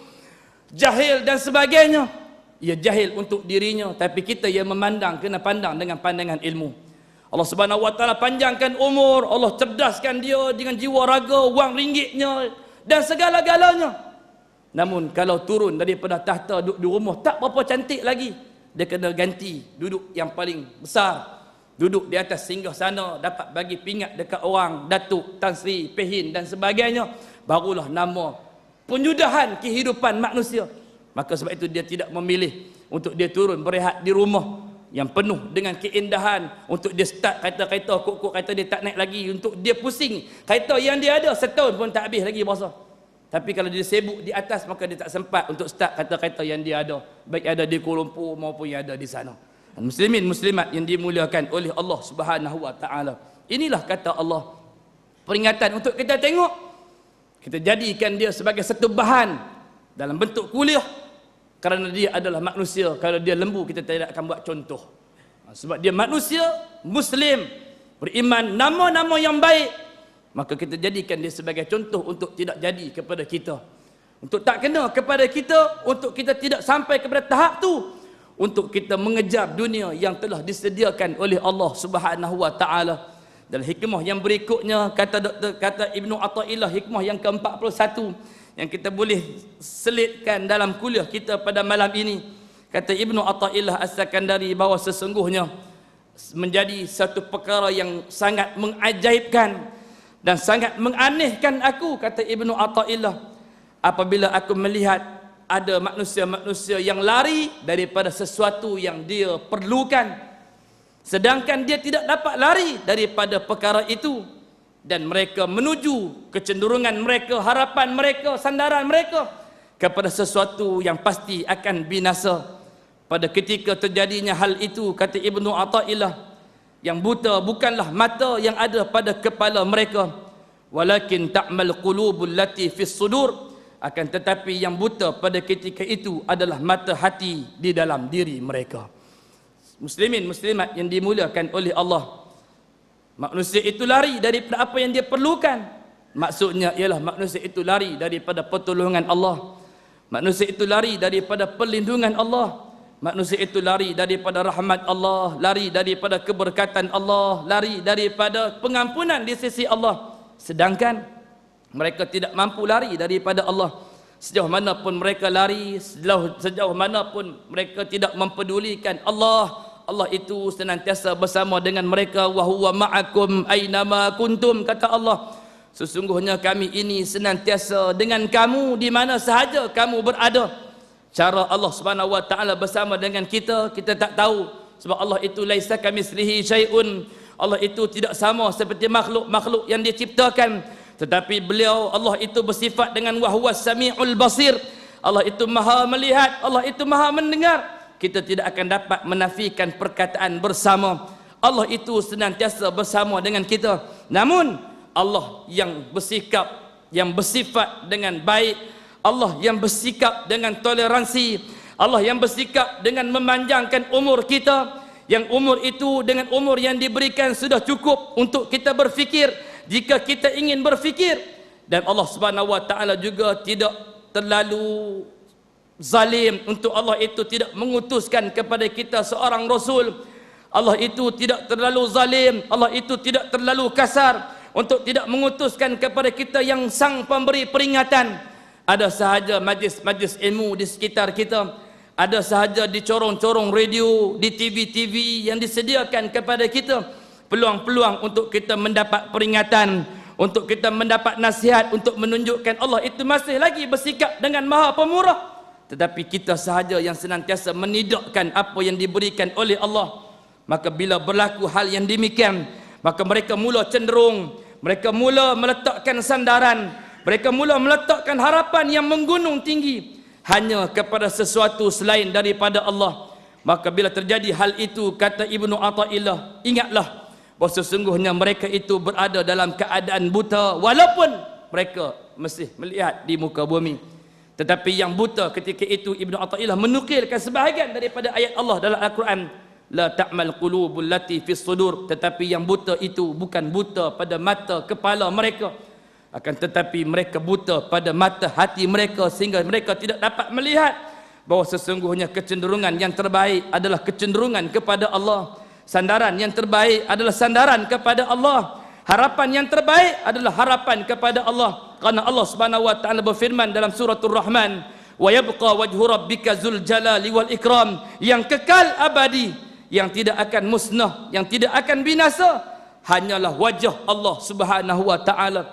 jahil dan sebagainya. Ia jahil untuk dirinya, tapi kita yang memandang kena pandang dengan pandangan ilmu. Allah Subhanahu wa taala panjangkan umur, Allah cerdaskan dia dengan jiwa raga, wang ringgitnya dan segala-galanya. Namun kalau turun daripada tahta duduk di rumah tak berapa cantik lagi, dia kena ganti duduk yang paling besar, duduk di atas singgah sana, dapat bagi pingat dekat orang, datuk, tan sri, pehin dan sebagainya, barulah nama penyudahan kehidupan manusia. Maka sebab itu dia tidak memilih untuk dia turun berehat di rumah yang penuh dengan keindahan, untuk dia start kereta-kereta, kok kereta dia tak naik lagi, untuk dia pusing kereta yang dia ada setahun pun tak habis lagi berasa. Tapi kalau dia sibuk di atas, maka dia tak sempat untuk start kereta-kereta yang dia ada, baik ada di Kuala Lumpur maupun yang ada di sana. Muslimin muslimat yang dimuliakan oleh Allah Subhanahu wa taala, inilah kata Allah peringatan untuk kita tengok, kita jadikan dia sebagai satu bahan dalam bentuk kuliah. Kerana dia adalah manusia, kalau dia lembu kita tidak akan buat contoh. Sebab dia manusia, muslim, beriman, nama-nama yang baik, maka kita jadikan dia sebagai contoh untuk tidak jadi kepada kita, untuk tak kena kepada kita, untuk kita tidak sampai kepada tahap tu, untuk kita mengejar dunia yang telah disediakan oleh Allah Subhanahu wa taala. Dalam hikmah yang berikutnya, kata Ibnu Athaillah, hikmah yang ke-41 yang kita boleh selitkan dalam kuliah kita pada malam ini. Kata Ibnu Athaillah As-Sakandari bahawa sesungguhnya menjadi satu perkara yang sangat mengajaibkan dan sangat menganehkan aku, kata Ibnu Athaillah, apabila aku melihat ada manusia-manusia yang lari daripada sesuatu yang dia perlukan, sedangkan dia tidak dapat lari daripada perkara itu, dan mereka menuju kecenderungan mereka, harapan mereka, sandaran mereka kepada sesuatu yang pasti akan binasa. Pada ketika terjadinya hal itu, kata Ibnu Athaillah, yang buta bukanlah mata yang ada pada kepala mereka, walakin ta'mal qulubul lati fis sudur, akan tetapi yang buta pada ketika itu adalah mata hati di dalam diri mereka. Muslimin muslimat yang dimuliakan oleh Allah, manusia itu lari daripada apa yang dia perlukan. Maksudnya ialah manusia itu lari daripada pertolongan Allah, manusia itu lari daripada perlindungan Allah, manusia itu lari daripada rahmat Allah, lari daripada keberkatan Allah, lari daripada pengampunan di sisi Allah. Sedangkan mereka tidak mampu lari daripada Allah. Sejauh mana pun mereka lari, sejauh mana pun mereka tidak mempedulikan Allah, Allah itu senantiasa bersama dengan mereka. Wa huwa ma'akum aynama kuntum, kata Allah, sesungguhnya kami ini senantiasa dengan kamu di mana sahaja kamu berada. Cara Allah Subhanahu wa taala bersama dengan kita, kita tak tahu, sebab Allah itu laisa kamitslihi syai'un, Allah itu tidak sama seperti makhluk-makhluk yang diciptakan, tetapi beliau Allah itu bersifat dengan wa huwas samiul basir, Allah itu maha melihat, Allah itu maha mendengar. Kita tidak akan dapat menafikan perkataan bersama. Allah itu senantiasa bersama dengan kita. Namun Allah yang bersikap, yang bersifat dengan baik, Allah yang bersikap dengan toleransi, Allah yang bersikap dengan memanjangkan umur kita, yang umur itu dengan umur yang diberikan sudah cukup untuk kita berfikir jika kita ingin berfikir. Dan Allah Subhanahu wa taala juga tidak terlalu zalim untuk Allah itu tidak mengutuskan kepada kita seorang rasul. Allah itu tidak terlalu zalim, Allah itu tidak terlalu kasar untuk tidak mengutuskan kepada kita yang sang pemberi peringatan. Ada sahaja majlis-majlis ilmu di sekitar kita, ada sahaja di corong-corong radio, di TV-TV yang disediakan kepada kita peluang-peluang untuk kita mendapat peringatan, untuk kita mendapat nasihat, untuk menunjukkan Allah itu masih lagi bersikap dengan Maha Pemurah. Tetapi kita sahaja yang senantiasa menidakkan apa yang diberikan oleh Allah. Maka bila berlaku hal yang demikian, maka mereka mula cenderung, mereka mula meletakkan sandaran, mereka mula meletakkan harapan yang menggunung tinggi hanya kepada sesuatu selain daripada Allah. Maka bila terjadi hal itu, kata Ibnu Athaillah, ingatlah bahawa sesungguhnya mereka itu berada dalam keadaan buta, walaupun mereka masih melihat di muka bumi. Tetapi yang buta ketika itu, Ibnu Athaillah menukilkan sebahagian daripada ayat Allah dalam Al-Quran. la ta'mal qulubul lati fis sudur, tetapi yang buta itu bukan buta pada mata kepala mereka, akan tetapi mereka buta pada mata hati mereka, sehingga mereka tidak dapat melihat bahawa sesungguhnya kecenderungan yang terbaik adalah kecenderungan kepada Allah, sandaran yang terbaik adalah sandaran kepada Allah, harapan yang terbaik adalah harapan kepada Allah. Karena Allah Subhanahu wa taala berfirman dalam suratul Rahman, wa yabqa wajhu rabbika dzul jalali wal ikram, yang kekal abadi, yang tidak akan musnah, yang tidak akan binasa, hanyalah wajah Allah Subhanahu wa taala.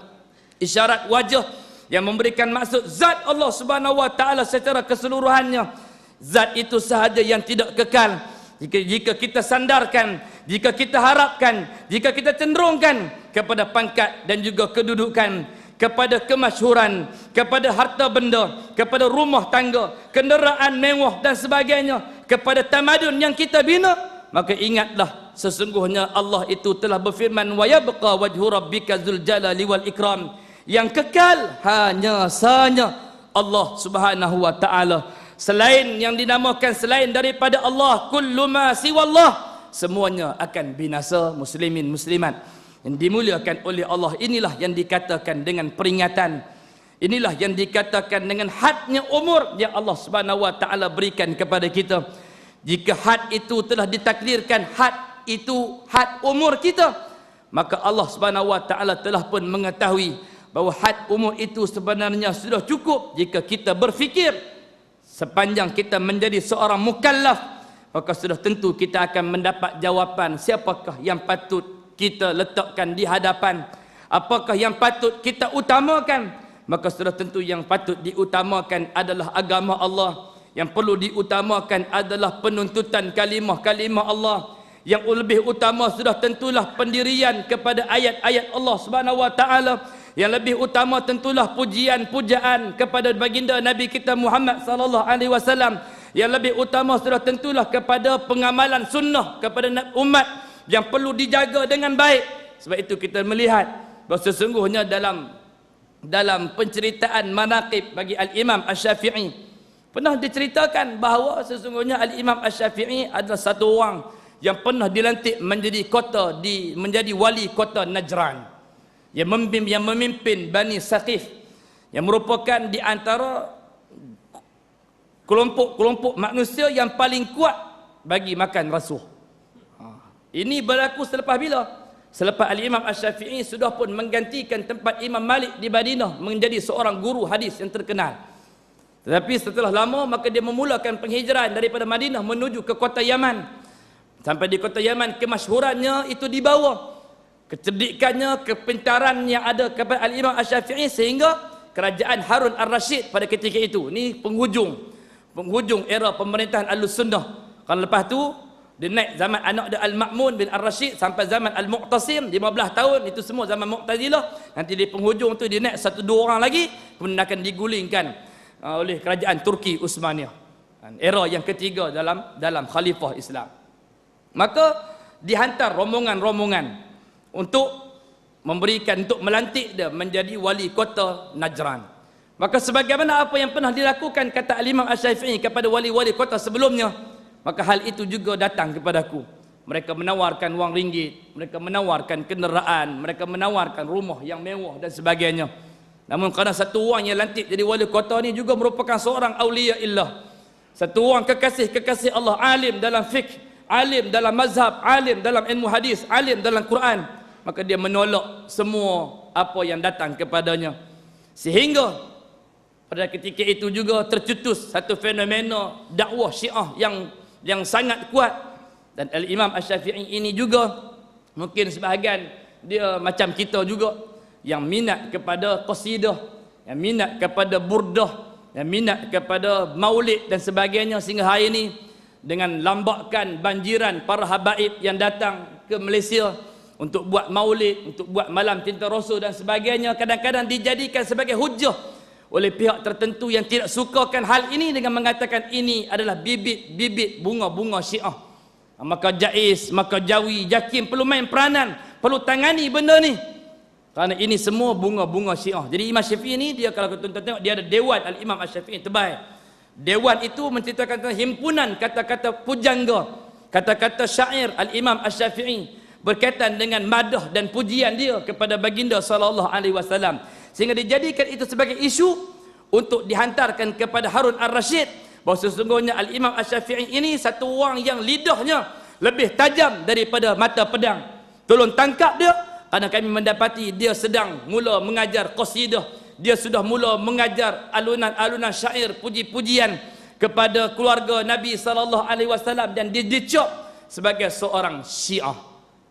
Isyarat wajah yang memberikan maksud zat Allah Subhanahu wa taala secara keseluruhannya. Zat itu sahaja yang tidak kekal. Jika kita sandarkan, jika kita harapkan, jika kita cenderungkan kepada pangkat dan juga kedudukan, kepada kemasyhuran, kepada harta benda, kepada rumah tangga, kenderaan mewah dan sebagainya, kepada tamadun yang kita bina, maka ingatlah sesungguhnya Allah itu telah berfirman, wa yabqa wajhu rabbika dzul jalali wal ikram, yang kekal hanya sahaja Allah Subhanahu wa taala. Selain yang dinamakan selain daripada Allah, kullu ma siwallah, semuanya akan binasa. Muslimin muslimat yang dimuliakan oleh Allah, inilah yang dikatakan dengan peringatan, inilah yang dikatakan dengan hadnya umur yang Allah Subhanahu wa taala berikan kepada kita. Jika had itu telah ditakdirkan, had itu had umur kita, maka Allah Subhanahu wa taala telah pun mengetahui bahawa had umur itu sebenarnya sudah cukup jika kita berfikir. Sepanjang kita menjadi seorang mukallaf, maka sudah tentu kita akan mendapat jawapan siapakah yang patut kita letakkan di hadapan, apakah yang patut kita utamakan. Maka sudah tentu yang patut diutamakan adalah agama Allah, yang perlu diutamakan adalah penuntutan kalimah-kalimah Allah, yang lebih utama sudah tentulah pendirian kepada ayat-ayat Allah Subhanahu wa taala, yang lebih utama tentulah pujian-pujaan kepada baginda Nabi kita Muhammad sallallahu alaihi wasallam, yang lebih utama sudah tentulah kepada pengamalan sunnah kepada umat yang perlu dijaga dengan baik. Sebab itu kita melihat bahawa sesungguhnya dalam penceritaan manaqib bagi Al-Imam Asy-Syafi'i, pernah diceritakan bahawa sesungguhnya Al-Imam Asy-Syafi'i adalah satu orang yang pernah dilantik menjadi wali kota Najran, yang memimpin Bani Saqif, yang merupakan di antara kelompok-kelompok manusia yang paling kuat bagi makan rasuah. Ini berlaku selepas bila? Selepas Al-Imam Asy-Syafi'i sudah pun menggantikan tempat Imam Malik di Madinah menjadi seorang guru hadis yang terkenal. Tetapi setelah lama maka dia memulakan penghijrahan daripada Madinah menuju ke kota Yaman. Sampai di kota Yaman, kemasyhurannya itu dibawa, kecerdikannya, kepintaran yang ada kepada Al-Imam Asy-Syafi'i, sehingga kerajaan Harun Ar-Rasyid pada ketika itu, ini penghujung era pemerintahan Ahlus-Sunnah. Kan lepas tu dia naik zaman anak dia Al-Ma'mun bin Ar-Rasyid sampai zaman Al-Mu'tasim 15 tahun, itu semua zaman Mu'tazilah. Nanti di penghujung tu dia naik 1-2 orang lagi, kemudian akan digulingkan oleh kerajaan Turki Utsmaniyah. Era yang ketiga dalam khalifah Islam. Maka dihantar rombongan-rombongan untuk melantik dia menjadi wali kota Najran. Maka sebagaimana apa yang pernah dilakukan kata Al-Imam Asy-Syafi'i kepada wali-wali kota sebelumnya, maka hal itu juga datang kepadaku. Mereka menawarkan wang ringgit, mereka menawarkan kenderaan, mereka menawarkan rumah yang mewah dan sebagainya. Namun kerana satu orang yang lantik jadi wali kota ni juga merupakan seorang awliya illah, satu orang kekasih Allah, alim dalam fiqh, alim dalam mazhab, alim dalam ilmu hadis, alim dalam Quran, maka dia menolak semua apa yang datang kepadanya. Sehingga pada ketika itu juga tercetus satu fenomena dakwah Syiah yang sangat kuat. Dan Al-Imam Asy-Syafi'i ini juga mungkin sebahagian dia macam kita juga, yang minat kepada qasidah, yang minat kepada burdah, yang minat kepada maulid dan sebagainya, sehingga hari ini dengan lambakan banjiran para habaib yang datang ke Malaysia untuk buat maulid, untuk buat malam cinta Rasul dan sebagainya, kadang-kadang dijadikan sebagai hujah oleh pihak tertentu yang tidak sukakan hal ini dengan mengatakan ini adalah bibit-bibit bunga-bunga Syiah. Maka Jais, maka Jawi, Jakim perlu main peranan, perlu tangani benda ni, kerana ini semua bunga-bunga Syiah. Jadi Imam Syafi'i ni, dia kalau tuan-tuan tengok, dia ada dewan Al-Imam Asy-Syafi'i tebal. Dewan itu menceritakan tentang himpunan kata-kata pujangga kata-kata syair Al-Imam Asy-Syafi'i berkaitan dengan madah dan pujian dia kepada baginda sallallahu alaihi wasallam, sehingga dijadikan itu sebagai isu untuk dihantarkan kepada Harun Ar-Rasyid bahawa sesungguhnya Al-Imam Asy-Syafi'i ini satu orang yang lidahnya lebih tajam daripada mata pedang. Tolong tangkap dia, kerana kami mendapati dia sedang mula mengajar qasidah, dia sudah mula mengajar alunan-alunan syair puji-pujian kepada keluarga Nabi sallallahu alaihi wasallam, dan dia dicop sebagai seorang Syiah.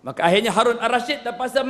Maka akhirnya Harun Ar-Rasyid terpaksa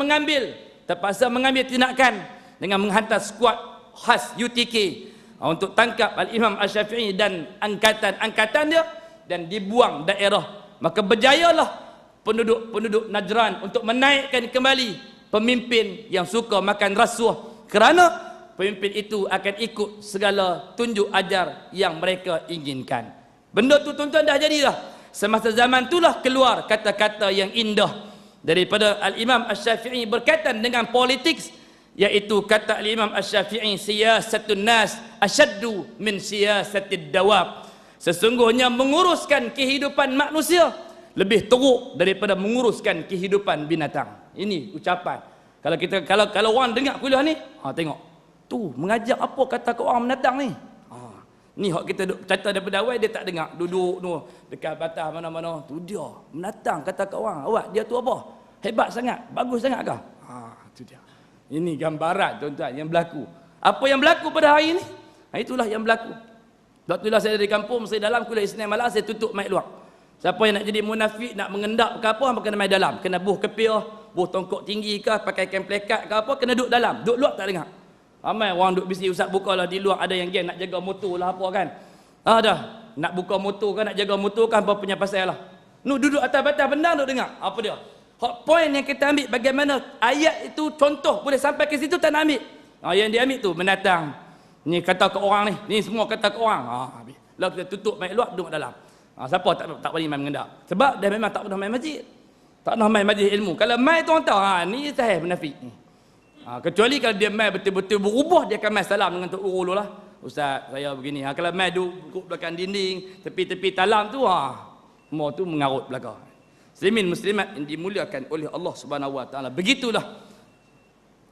mengambil tindakan dengan menghantar skuad khas UTK untuk tangkap Al-Imam Asy-Syafi'i dan angkatan dia dan dibuang daerah. Maka berjayalah penduduk Najran untuk menaikkan kembali pemimpin yang suka makan rasuah, kerana pemimpin itu akan ikut segala tunjuk ajar yang mereka inginkan. Benda tu tuan-tuan dah jadilah. Semasa zaman itulah keluar kata-kata yang indah daripada Al-Imam Asy-Syafi'i berkaitan dengan politik, iaitu kata Al-Imam Asy-Syafi'i, siyasatun nas asyaddu min siyasatid dawab. Sesungguhnya menguruskan kehidupan manusia lebih teruk daripada menguruskan kehidupan binatang. Ini ucapan. Kalau orang dengar kuliah ni, tengok tu mengajak apa kata ke orang binatang ni. Ni hak kita duk cerita daripada awal, dia tak dengar, duduk tu dekat batas mana-mana, tu dia binatang kata ke orang, awak dia tu apa? Hebat sangat, bagus sangat kah? Tu dia. Ini gambaran tuan-tuan yang berlaku. Apa yang berlaku pada hari ini? Itulah yang berlaku. Waktu itulah saya dari kampung, saya dalam kuliah Isnin malam, saya tutup mic luar. Siapa yang nak jadi munafik, nak mengendap ke apa, kena main dalam. Kena buh kepiah, buh tongkok tinggi ke, pakai kain plekat ke apa, kena duduk dalam. Duduk luar tak dengar. Ramai orang duduk bisnes, ustaz bukalah di luar, ada yang geng nak jaga motor lah apa kan. Dah, nak buka motor kan, nak jaga motor kan, apa punya pasal lah. Duduk atas batas benda, duduk dengar. Apa dia? Hot point yang kita ambil, bagaimana ayat itu contoh boleh sampai ke situ, tak nak ambil. Yang dia ambil tu menatang. Ni kata ke orang ni semua kata ke orang. Habis. Lalu kita tutup mic luar, duduk dalam. Siapa tak berani main mengendap? Sebab dia memang tak pernah main masjid. Tak pernah main majlis ilmu. Kalau main tu orang tahu, ni sahih munafik. Kecuali kalau dia main betul-betul berubah, dia akan main salam dengan Tok Guru lah. Ustaz, saya begini. Kalau main duduk belakang dinding, tepi-tepi talam tu, semua tu mengarut belakang. Muslimin muslimat yang dimuliakan oleh Allah Subhanahu Wa Taala. Begitulah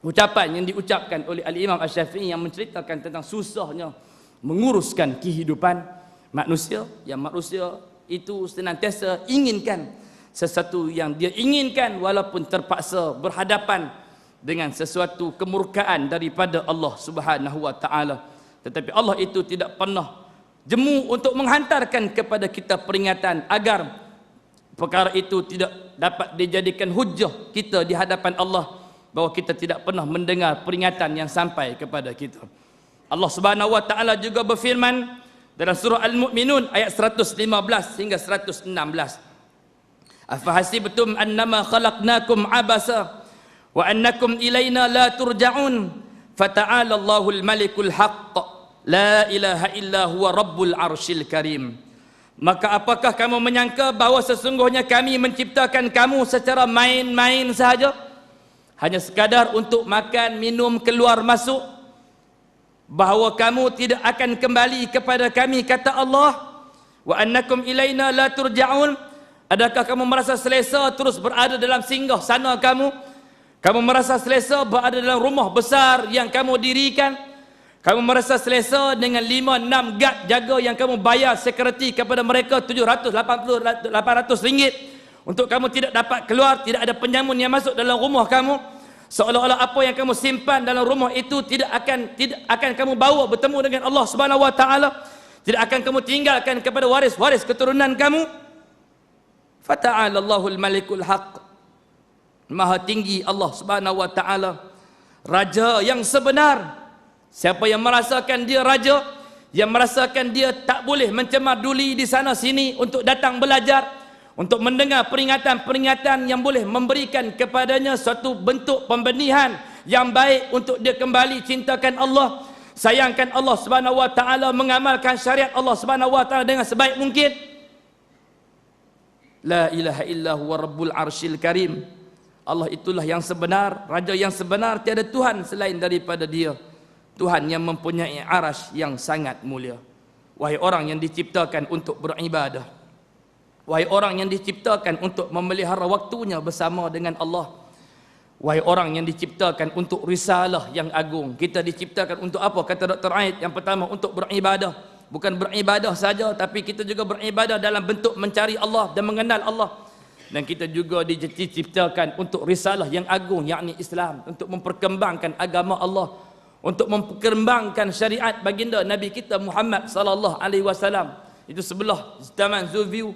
ucapan yang diucapkan oleh Al-Imam Asy-Syafi'i yang menceritakan tentang susahnya menguruskan kehidupan manusia, yang manusia itu senantiasa inginkan sesuatu yang dia inginkan walaupun terpaksa berhadapan dengan sesuatu kemurkaan daripada Allah Subhanahu Wa Taala. Tetapi Allah itu tidak pernah jemu untuk menghantarkan kepada kita peringatan agar perkara itu tidak dapat dijadikan hujah kita di hadapan Allah, bahawa kita tidak pernah mendengar peringatan yang sampai kepada kita. Allah Subhanahu Wa Taala juga berfirman dalam surah Al-Mu'minun ayat 115 hingga 116. Afahasibtum annama khalaqnakum abasa wa annakum ilaina la turja'un fata'ala Allahul malikul haqq la ilaha illa huwa rabbul arsyil karim. Maka apakah kamu menyangka bahawa sesungguhnya kami menciptakan kamu secara main-main sahaja, hanya sekadar untuk makan, minum, keluar masuk, bahawa kamu tidak akan kembali kepada kami, kata Allah. Wa annakum ilaina la turja'un. Adakah kamu merasa selesa terus berada dalam singgah sana kamu? Kamu merasa selesa berada dalam rumah besar yang kamu dirikan? Kamu merasa selesa dengan 5-6 guard jaga yang kamu bayar security kepada mereka 780-800 ringgit untuk kamu tidak dapat keluar, tidak ada penyamun yang masuk dalam rumah kamu, seolah-olah apa yang kamu simpan dalam rumah itu tidak akan kamu bawa bertemu dengan Allah Subhanahu Wa Taala, tidak akan kamu tinggalkan kepada waris-waris keturunan kamu. Fata'ala Allahul malikul haqq. Maha tinggi Allah Subhanahu Wa Taala, raja yang sebenar. Siapa yang merasakan dia raja, yang merasakan dia tak boleh mencemar duli di sana sini untuk datang belajar, untuk mendengar peringatan-peringatan yang boleh memberikan kepadanya suatu bentuk pembenihan yang baik untuk dia kembali cintakan Allah, sayangkan Allah Subhanahu Wa Taala, mengamalkan syariat Allah Subhanahu Wa Taala dengan sebaik mungkin. La ilaha illa huwa rabbul arsyil karim. Allah itulah yang sebenar, raja yang sebenar, tiada Tuhan selain daripada dia. Tuhan yang mempunyai arasy yang sangat mulia. Wahai orang yang diciptakan untuk beribadah, Wahai orang yang diciptakan untuk memelihara waktunya bersama dengan Allah. Wahai orang yang diciptakan untuk risalah yang agung. Kita diciptakan untuk apa? Kata Dr. Aid, yang pertama untuk beribadah. Bukan beribadah saja, tapi kita juga beribadah dalam bentuk mencari Allah dan mengenal Allah. Dan kita juga diciptakan untuk risalah yang agung, yakni Islam, untuk memperkembangkan agama Allah, untuk memperkembangkan syariat baginda Nabi kita Muhammad sallallahu alaihi wasallam. Itu sebelah zaman Zulview.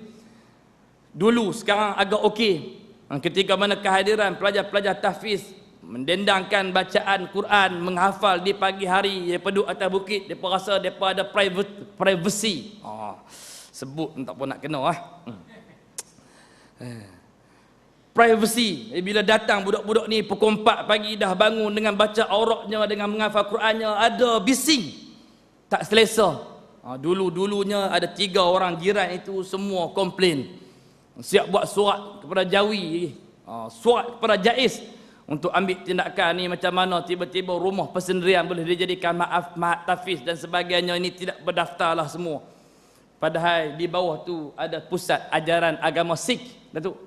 Dulu, sekarang agak okey. Ketika mana kehadiran pelajar-pelajar tahfiz mendendangkan bacaan Quran, menghafal di pagi hari, dia duduk atas bukit, dia rasa dia ada privacy. Sebut tak pun nak kena privacy. Bila datang budak-budak ni pukul 4 pagi dah bangun dengan baca auratnya, dengan menghafal Qurannya, ada bising, tak selesa. Dulunya ada 3 orang jiran itu semua komplain. Siap buat surat kepada Jawi, surat kepada Jais untuk ambil tindakan ni macam mana tiba-tiba rumah persendirian boleh dijadikan maaf tahfiz dan sebagainya. Ini tidak berdaftar lah semua. Padahal di bawah tu ada pusat ajaran agama Sikh. Datuk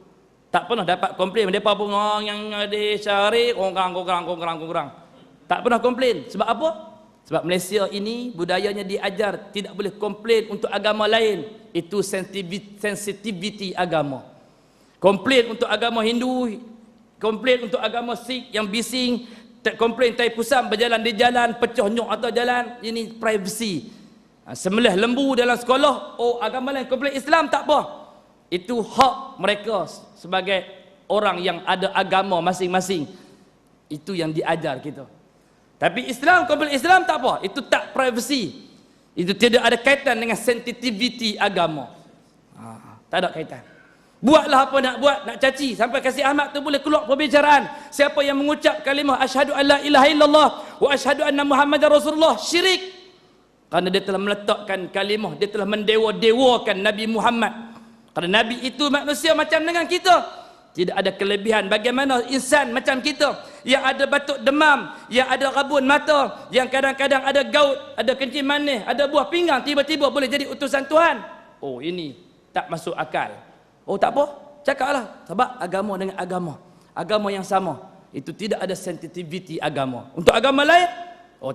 tak pernah dapat komplain. Mereka pun yang ada syarif korang. Tak pernah komplain. Sebab apa? Sebab Malaysia ini budayanya diajar tidak boleh komplain untuk agama lain. Itu sensitivity agama. Komplain untuk agama Hindu, komplain untuk agama Sikh yang bising, komplain tai pusam berjalan di jalan, pecah nyok atau jalan, ini privacy. Sembelih lembu dalam sekolah, agama lain komplain, Islam tak apa. Itu hak mereka sebagai orang yang ada agama masing-masing. Itu yang diajar kita. Tapi Islam, komplain Islam tak apa. Itu tak privacy. Itu tidak ada kaitan dengan sensitivity agama. Tak ada kaitan. Buatlah apa nak buat, nak caci. Sampai Kasih Ahmad tu boleh keluar perbicaraan. Siapa yang mengucap kalimah asyhadu an la ilaha illallah wa asyhadu anna Muhammadar Rasulullah, syirik. Kerana dia telah meletakkan kalimah, dia telah mendewa-dewakan Nabi Muhammad. Kerana Nabi itu manusia macam dengan kita. Tidak ada kelebihan. Bagaimana insan macam kita yang ada batuk demam, yang ada rabun mata, yang kadang-kadang ada gout, ada kencing manis, ada buah pinggang, tiba-tiba boleh jadi utusan Tuhan. Ini tak masuk akal. Tak apa, cakaplah. Sebab agama dengan agama yang sama. Itu tidak ada sensitivity agama. Untuk agama lain,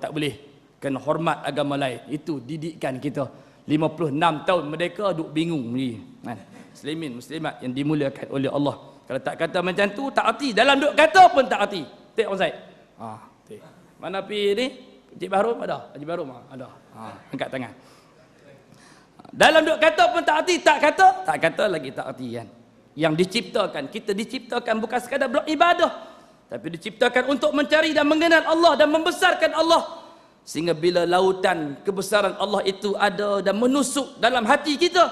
tak boleh. Kena hormat agama lain. Itu didikan kita. 56 tahun merdeka duk bingung ni. Muslimin, muslimat yang dimuliakan oleh Allah. Kalau tak kata macam tu, tak arti. Dalam duk kata pun tak arti. Tengok Zaid. Mana pergi ni? Encik Bahrum ada? Haji Bahrum ada? Angkat tangan. Dalam duk kata pun tak arti. Tak kata lagi tak arti kan. Yang diciptakan, kita diciptakan bukan sekadar beribadah, tapi diciptakan untuk mencari dan mengenal Allah dan membesarkan Allah. Sehingga bila lautan kebesaran Allah itu ada dan menusuk dalam hati kita,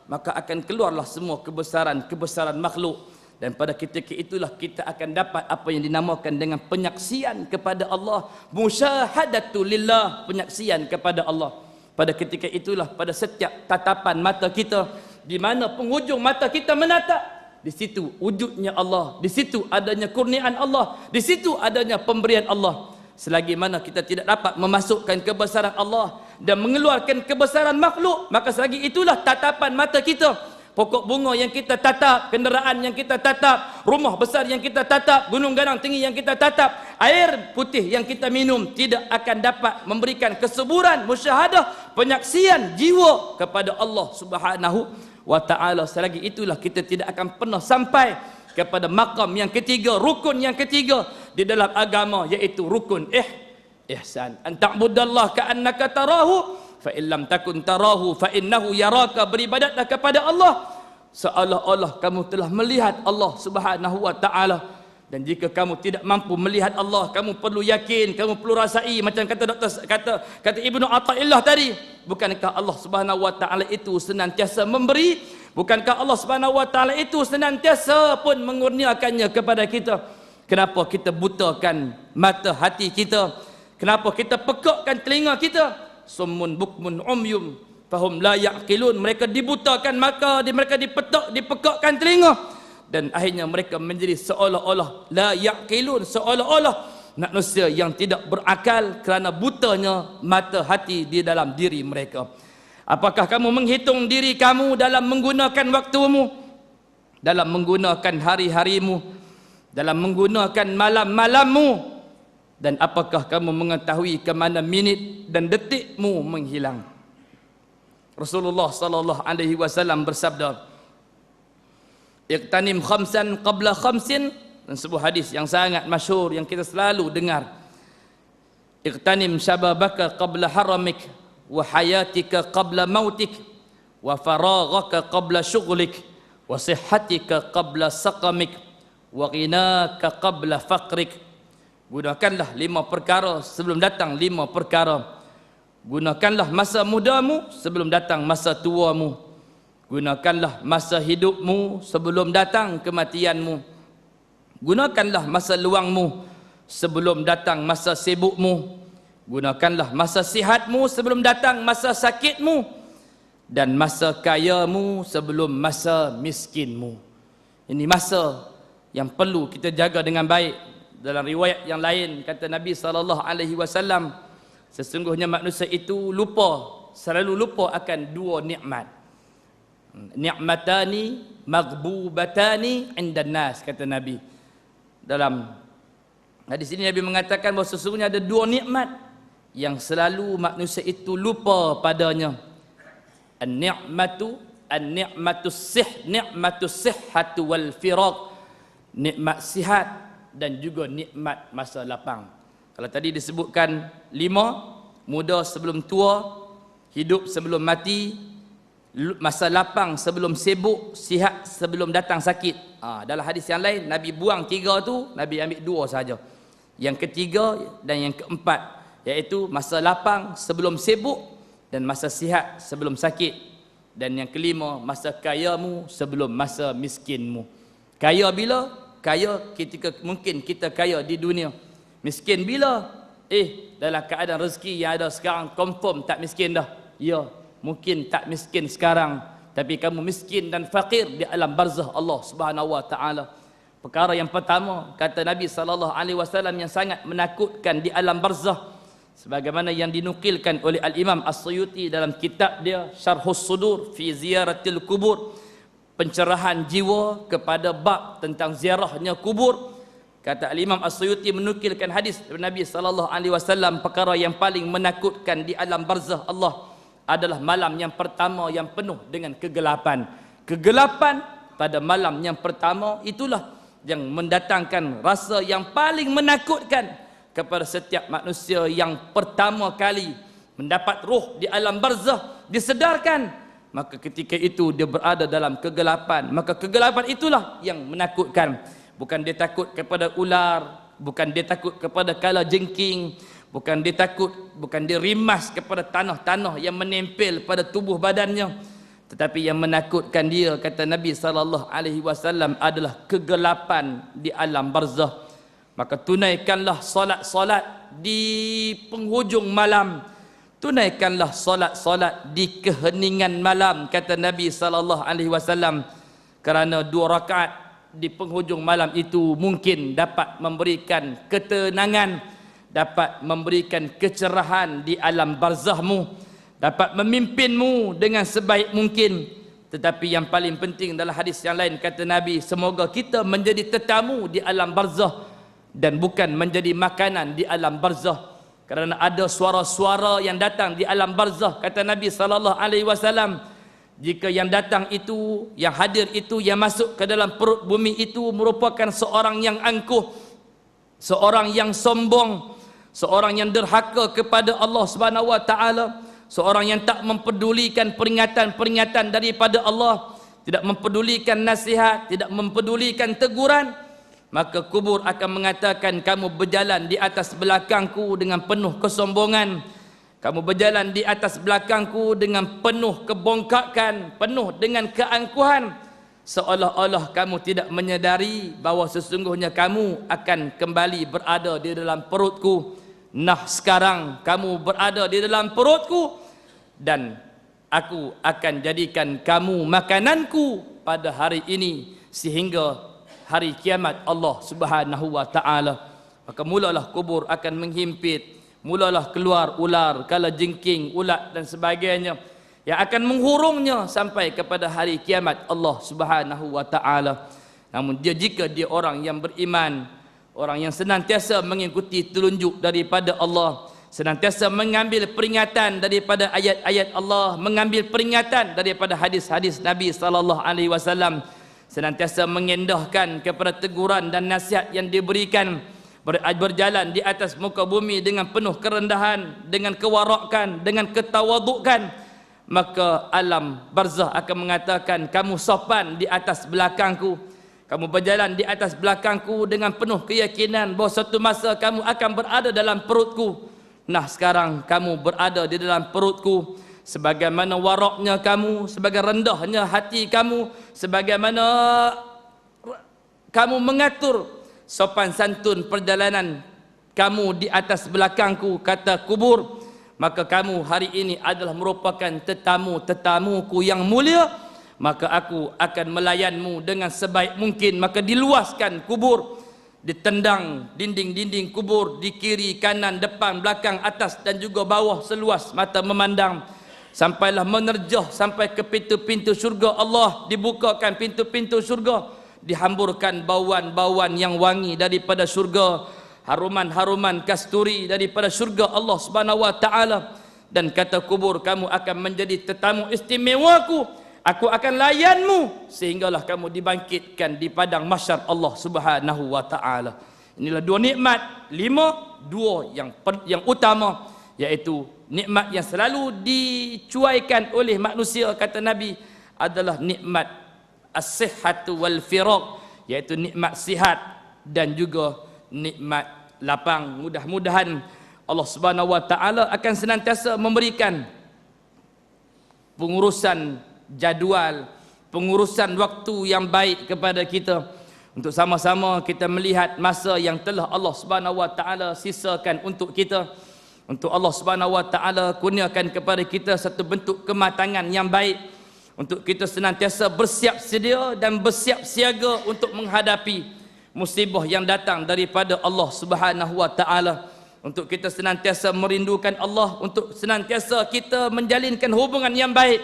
maka akan keluarlah semua kebesaran makhluk. Dan pada ketika itulah kita akan dapat apa yang dinamakan dengan penyaksian kepada Allah. Musyahadatu lillah, penyaksian kepada Allah. Pada ketika itulah, pada setiap tatapan mata kita, di mana penghujung mata kita menatap, di situ wujudnya Allah, di situ adanya kurniaan Allah, di situ adanya pemberian Allah. Selagi mana kita tidak dapat memasukkan kebesaran Allah dan mengeluarkan kebesaran makhluk, maka selagi itulah tatapan mata kita. Pokok bunga yang kita tatap, kenderaan yang kita tatap, rumah besar yang kita tatap, gunung ganang tinggi yang kita tatap, air putih yang kita minum tidak akan dapat memberikan kesuburan, musyahadah, penyaksian jiwa kepada Allah Subhanahu wa ta'ala. Selagi itulah kita tidak akan pernah sampai kepada makam yang ketiga, rukun yang ketiga di dalam agama, iaitu rukun ihsan. An ta'budallaha ka'annaka tarahu fa in lam takun tarahu fa innahu yaraka. Beribadatlah kepada Allah seolah-olah kamu telah melihat Allah Subhanahu wa taala. Dan jika kamu tidak mampu melihat Allah, kamu perlu yakin, kamu perlu rasai, macam kata Ibnu Athaillah tadi, bukankah Allah Subhanahu wa taala itu senantiasa memberi? Bukankah Allah Subhanahu wa taala itu senantiasa pun mengurniakannya kepada kita? Kenapa kita butakan mata hati kita? Kenapa kita pekakkan telinga kita? Summun bukmun umyum fahum la ya'qilun. Mereka dibutakan maka mereka dipekakkan telinga, dan akhirnya mereka menjadi seolah-olah la ya'qilun, seolah-olah manusia yang tidak berakal kerana butanya mata hati di dalam diri mereka. Apakah kamu menghitung diri kamu dalam menggunakan waktumu, dalam menggunakan hari-harimu, dalam menggunakan malam-malammu, dan apakah kamu mengetahui ke mana minit dan detikmu menghilang? Rasulullah sallallahu alaihi wasallam bersabda, "Iqtanim khamsan qabla khamsin." Dan sebuah hadis yang sangat masyhur yang kita selalu dengar. "Iqtanim syababaka qabla haramik, wa hayatika qabla mautik, wa faraghaka qabla syughlik, wa sihhatika qabla saqamik, wa ghinaka qabla faqrik." Gunakanlah 5 perkara sebelum datang 5 perkara. Gunakanlah masa mudamu sebelum datang masa tuamu. Gunakanlah masa hidupmu sebelum datang kematianmu. Gunakanlah masa luangmu sebelum datang masa sibukmu. Gunakanlah masa sihatmu sebelum datang masa sakitmu. Dan masa kayamu sebelum masa miskinmu. Ini masa yang perlu kita jaga dengan baik. Dalam riwayat yang lain kata Nabi SAW, sesungguhnya manusia itu selalu lupa akan 2 nikmat. Ni'matani maghbubatani indan nas, kata Nabi. Dalam hadis ini Nabi mengatakan bahawa sesungguhnya ada 2 nikmat yang selalu manusia itu lupa padanya. An-ni'matu ni'matus sihhatu wal firaq. Nikmat sihat dan juga nikmat masa lapang. Kalau tadi disebutkan 5, muda sebelum tua, hidup sebelum mati, masa lapang sebelum sibuk, sihat sebelum datang sakit. Dalam hadis yang lain Nabi buang 3 tu, Nabi ambil 2 saja. Yang ketiga dan yang keempat, iaitu masa lapang sebelum sibuk dan masa sihat sebelum sakit. Dan yang kelima, masa kayamu sebelum masa miskinmu. Kaya bila? Kaya ketika mungkin kita kaya di dunia. Miskin bila? Dalam keadaan rezeki yang ada sekarang, confirm tak miskin dah. Ya, mungkin tak miskin sekarang, tapi kamu miskin dan fakir di alam barzah Allah Subhanahu wa taala. Perkara yang pertama, kata Nabi sallallahu alaihi wasallam, yang sangat menakutkan di alam barzah, sebagaimana yang dinukilkan oleh Al-Imam As-Suyuti dalam kitab dia Syarhus Sudur fi Ziyaratil Kubur, pencerahan jiwa kepada bab tentang ziarahnya kubur. Kata Al-Imam As-Suyuti menukilkan hadis dari Nabi sallallahu alaihi wasallam, perkara yang paling menakutkan di alam barzah Allah adalah malam yang pertama yang penuh dengan kegelapan. Kegelapan pada malam yang pertama itulah yang mendatangkan rasa yang paling menakutkan kepada setiap manusia yang pertama kali mendapat roh di alam barzah, disedarkan. Maka ketika itu dia berada dalam kegelapan. Maka kegelapan itulah yang menakutkan. Bukan dia takut kepada ular, bukan dia takut kepada kala jengking, bukan dia rimas kepada tanah-tanah yang menempel pada tubuh badannya. Tetapi yang menakutkan dia, kata Nabi SAW, adalah kegelapan di alam barzah. Maka tunaikanlah solat-solat di penghujung malam. Tunaikanlah solat-solat di keheningan malam, kata Nabi SAW, kerana 2 rakaat di penghujung malam itu mungkin dapat memberikan ketenangan, dapat memberikan kecerahan di alam barzahmu, dapat memimpinmu dengan sebaik mungkin. Tetapi yang paling penting dalam hadis yang lain, kata Nabi, semoga kita menjadi tetamu di alam barzah dan bukan menjadi makanan di alam barzah. Kerana ada suara-suara yang datang di alam barzah, kata Nabi SAW. Jika yang datang itu, yang hadir itu, yang masuk ke dalam perut bumi itu merupakan seorang yang angkuh, seorang yang sombong, seorang yang derhaka kepada Allah Subhanahu wa taala, seorang yang tak mempedulikan peringatan-peringatan daripada Allah, tidak mempedulikan nasihat, tidak mempedulikan teguran, maka kubur akan mengatakan, kamu berjalan di atas belakangku dengan penuh kesombongan, kamu berjalan di atas belakangku dengan penuh kebongkakan, penuh dengan keangkuhan, seolah-olah kamu tidak menyadari bahawa sesungguhnya kamu akan kembali berada di dalam perutku. Nah, sekarang kamu berada di dalam perutku dan aku akan jadikan kamu makananku pada hari ini sehingga hari kiamat Allah Subhanahu wa taala. Maka mulalah kubur akan menghimpit, mulalah keluar ular, kalajengking, ulat dan sebagainya. yang akan menghurungnya sampai kepada hari kiamat Allah Subhanahu wa taala. Namun jika dia orang yang beriman, orang yang senantiasa mengikuti telunjuk daripada Allah, senantiasa mengambil peringatan daripada ayat-ayat Allah, mengambil peringatan daripada hadis-hadis Nabi sallallahu alaihi wasallam, senantiasa mengendahkan kepada teguran dan nasihat yang diberikan, berjalan di atas muka bumi dengan penuh kerendahan, dengan kewarakan, dengan ketawadukan, maka alam barzah akan mengatakan, kamu sopan di atas belakangku, kamu berjalan di atas belakangku dengan penuh keyakinan bahawa suatu masa kamu akan berada dalam perutku. Nah, sekarang kamu berada di dalam perutku. Sebagaimana waraknya kamu, sebagai rendahnya hati kamu, sebagaimana kamu mengatur sopan santun perjalanan kamu di atas belakangku, kata kubur, maka kamu hari ini adalah merupakan tetamu-tetamuku yang mulia, maka aku akan melayanmu dengan sebaik mungkin. Maka diluaskan kubur, ditendang dinding-dinding kubur di kiri, kanan, depan, belakang, atas dan juga bawah seluas mata memandang, sampailah menerjah sampai ke pintu-pintu syurga Allah. Dibukakan pintu-pintu syurga, dihamburkan bauan-bauan yang wangi daripada syurga, haruman-haruman kasturi daripada syurga Allah Subhanahu wa taala. Dan kata kubur, kamu akan menjadi tetamu istimewaku, aku akan layanmu sehinggalah kamu dibangkitkan di padang mahsyar Allah Subhanahu wa taala. Inilah dua nikmat, dua yang utama, yaitu nikmat yang selalu dicuaikan oleh manusia, kata Nabi, adalah nikmat as-sihhatu wal firaq, yaitu nikmat sihat dan juga nikmat lapang. Mudah-mudahan Allah Subhanahu wa taala akan senantiasa memberikan pengurusan jadual, pengurusan waktu yang baik kepada kita, untuk sama-sama kita melihat masa yang telah Allah Subhanahu wa taala sisakan untuk kita, untuk Allah Subhanahu wa taala kurniakan kepada kita satu bentuk kematangan yang baik, untuk kita senantiasa bersiap sedia dan bersiap siaga untuk menghadapi musibah yang datang daripada Allah Subhanahu wa taala, untuk kita senantiasa merindukan Allah, untuk senantiasa kita menjalinkan hubungan yang baik,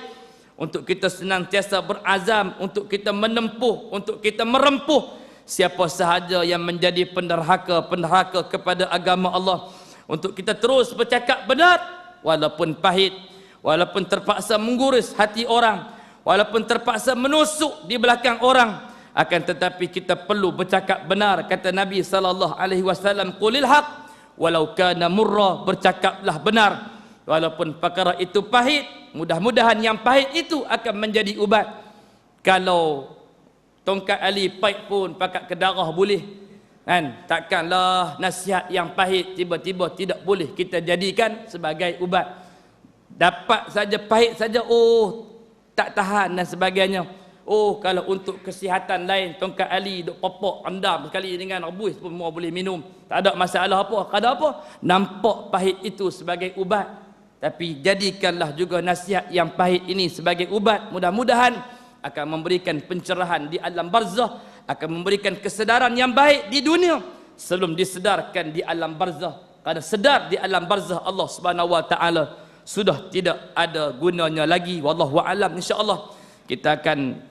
untuk kita senantiasa berazam, untuk kita menempuh, untuk kita merempuh siapa sahaja yang menjadi penderhaka kepada agama Allah, untuk kita terus bercakap benar walaupun pahit, walaupun terpaksa mengguris hati orang, walaupun terpaksa menusuk di belakang orang, akan tetapi kita perlu bercakap benar. Kata Nabi sallallahu alaihi wasallam, qulil haq walau kana murra, bercakaplah benar walaupun perkara itu pahit. Mudah-mudahan yang pahit itu akan menjadi ubat. Kalau tongkat ali pahit pun pakat ke darah boleh, kan? Takkanlah nasihat yang pahit tiba-tiba tidak boleh kita jadikan sebagai ubat. Dapat saja pahit saja, oh tak tahan dan sebagainya. Oh, kalau untuk kesihatan lain, tongkat ali duk popok rendam sekali dengan rebus pun semua boleh minum, tak ada masalah apa. Kada apa, nampak pahit itu sebagai ubat, tapi jadikanlah juga nasihat yang pahit ini sebagai ubat. Mudah-mudahan akan memberikan pencerahan di alam barzah, akan memberikan kesedaran yang baik di dunia sebelum disedarkan di alam barzah. Karena sedar di alam barzah Allah Subhanahu wa taala sudah tidak ada gunanya lagi. Wallahu a'lam. Insya-Allah kita akan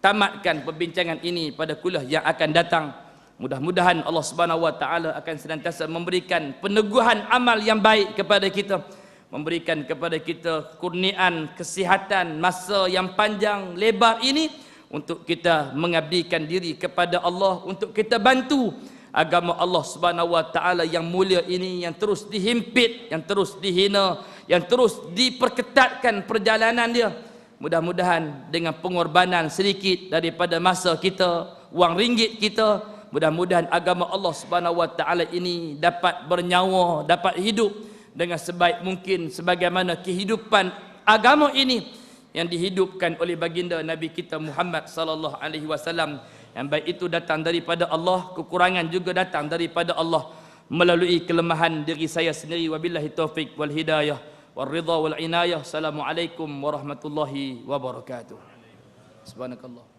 tamatkan perbincangan ini pada kuliah yang akan datang. Mudah-mudahan Allah Subhanahu wa taala akan senantiasa memberikan peneguhan amal yang baik kepada kita, memberikan kepada kita kurniaan kesihatan masa yang panjang lebar ini untuk kita mengabdikan diri kepada Allah, untuk kita bantu agama Allah Subhanahu wa taala yang mulia ini, yang terus dihimpit, yang terus dihina, yang terus diperketatkan perjalanan dia. Mudah-mudahan dengan pengorbanan sedikit daripada masa kita, wang ringgit kita, mudah-mudahan agama Allah Subhanahu wa taala ini dapat bernyawa, dapat hidup dengan sebaik mungkin sebagaimana kehidupan agama ini yang dihidupkan oleh baginda Nabi kita Muhammad sallallahu alaihi wasallam. Yang baik itu datang daripada Allah, kekurangan juga datang daripada Allah melalui kelemahan diri saya sendiri. Wabillahi taufik wal hidayah wal ridha wal inayah. Assalamualaikum warahmatullahi wabarakatuh. Subhanakallah.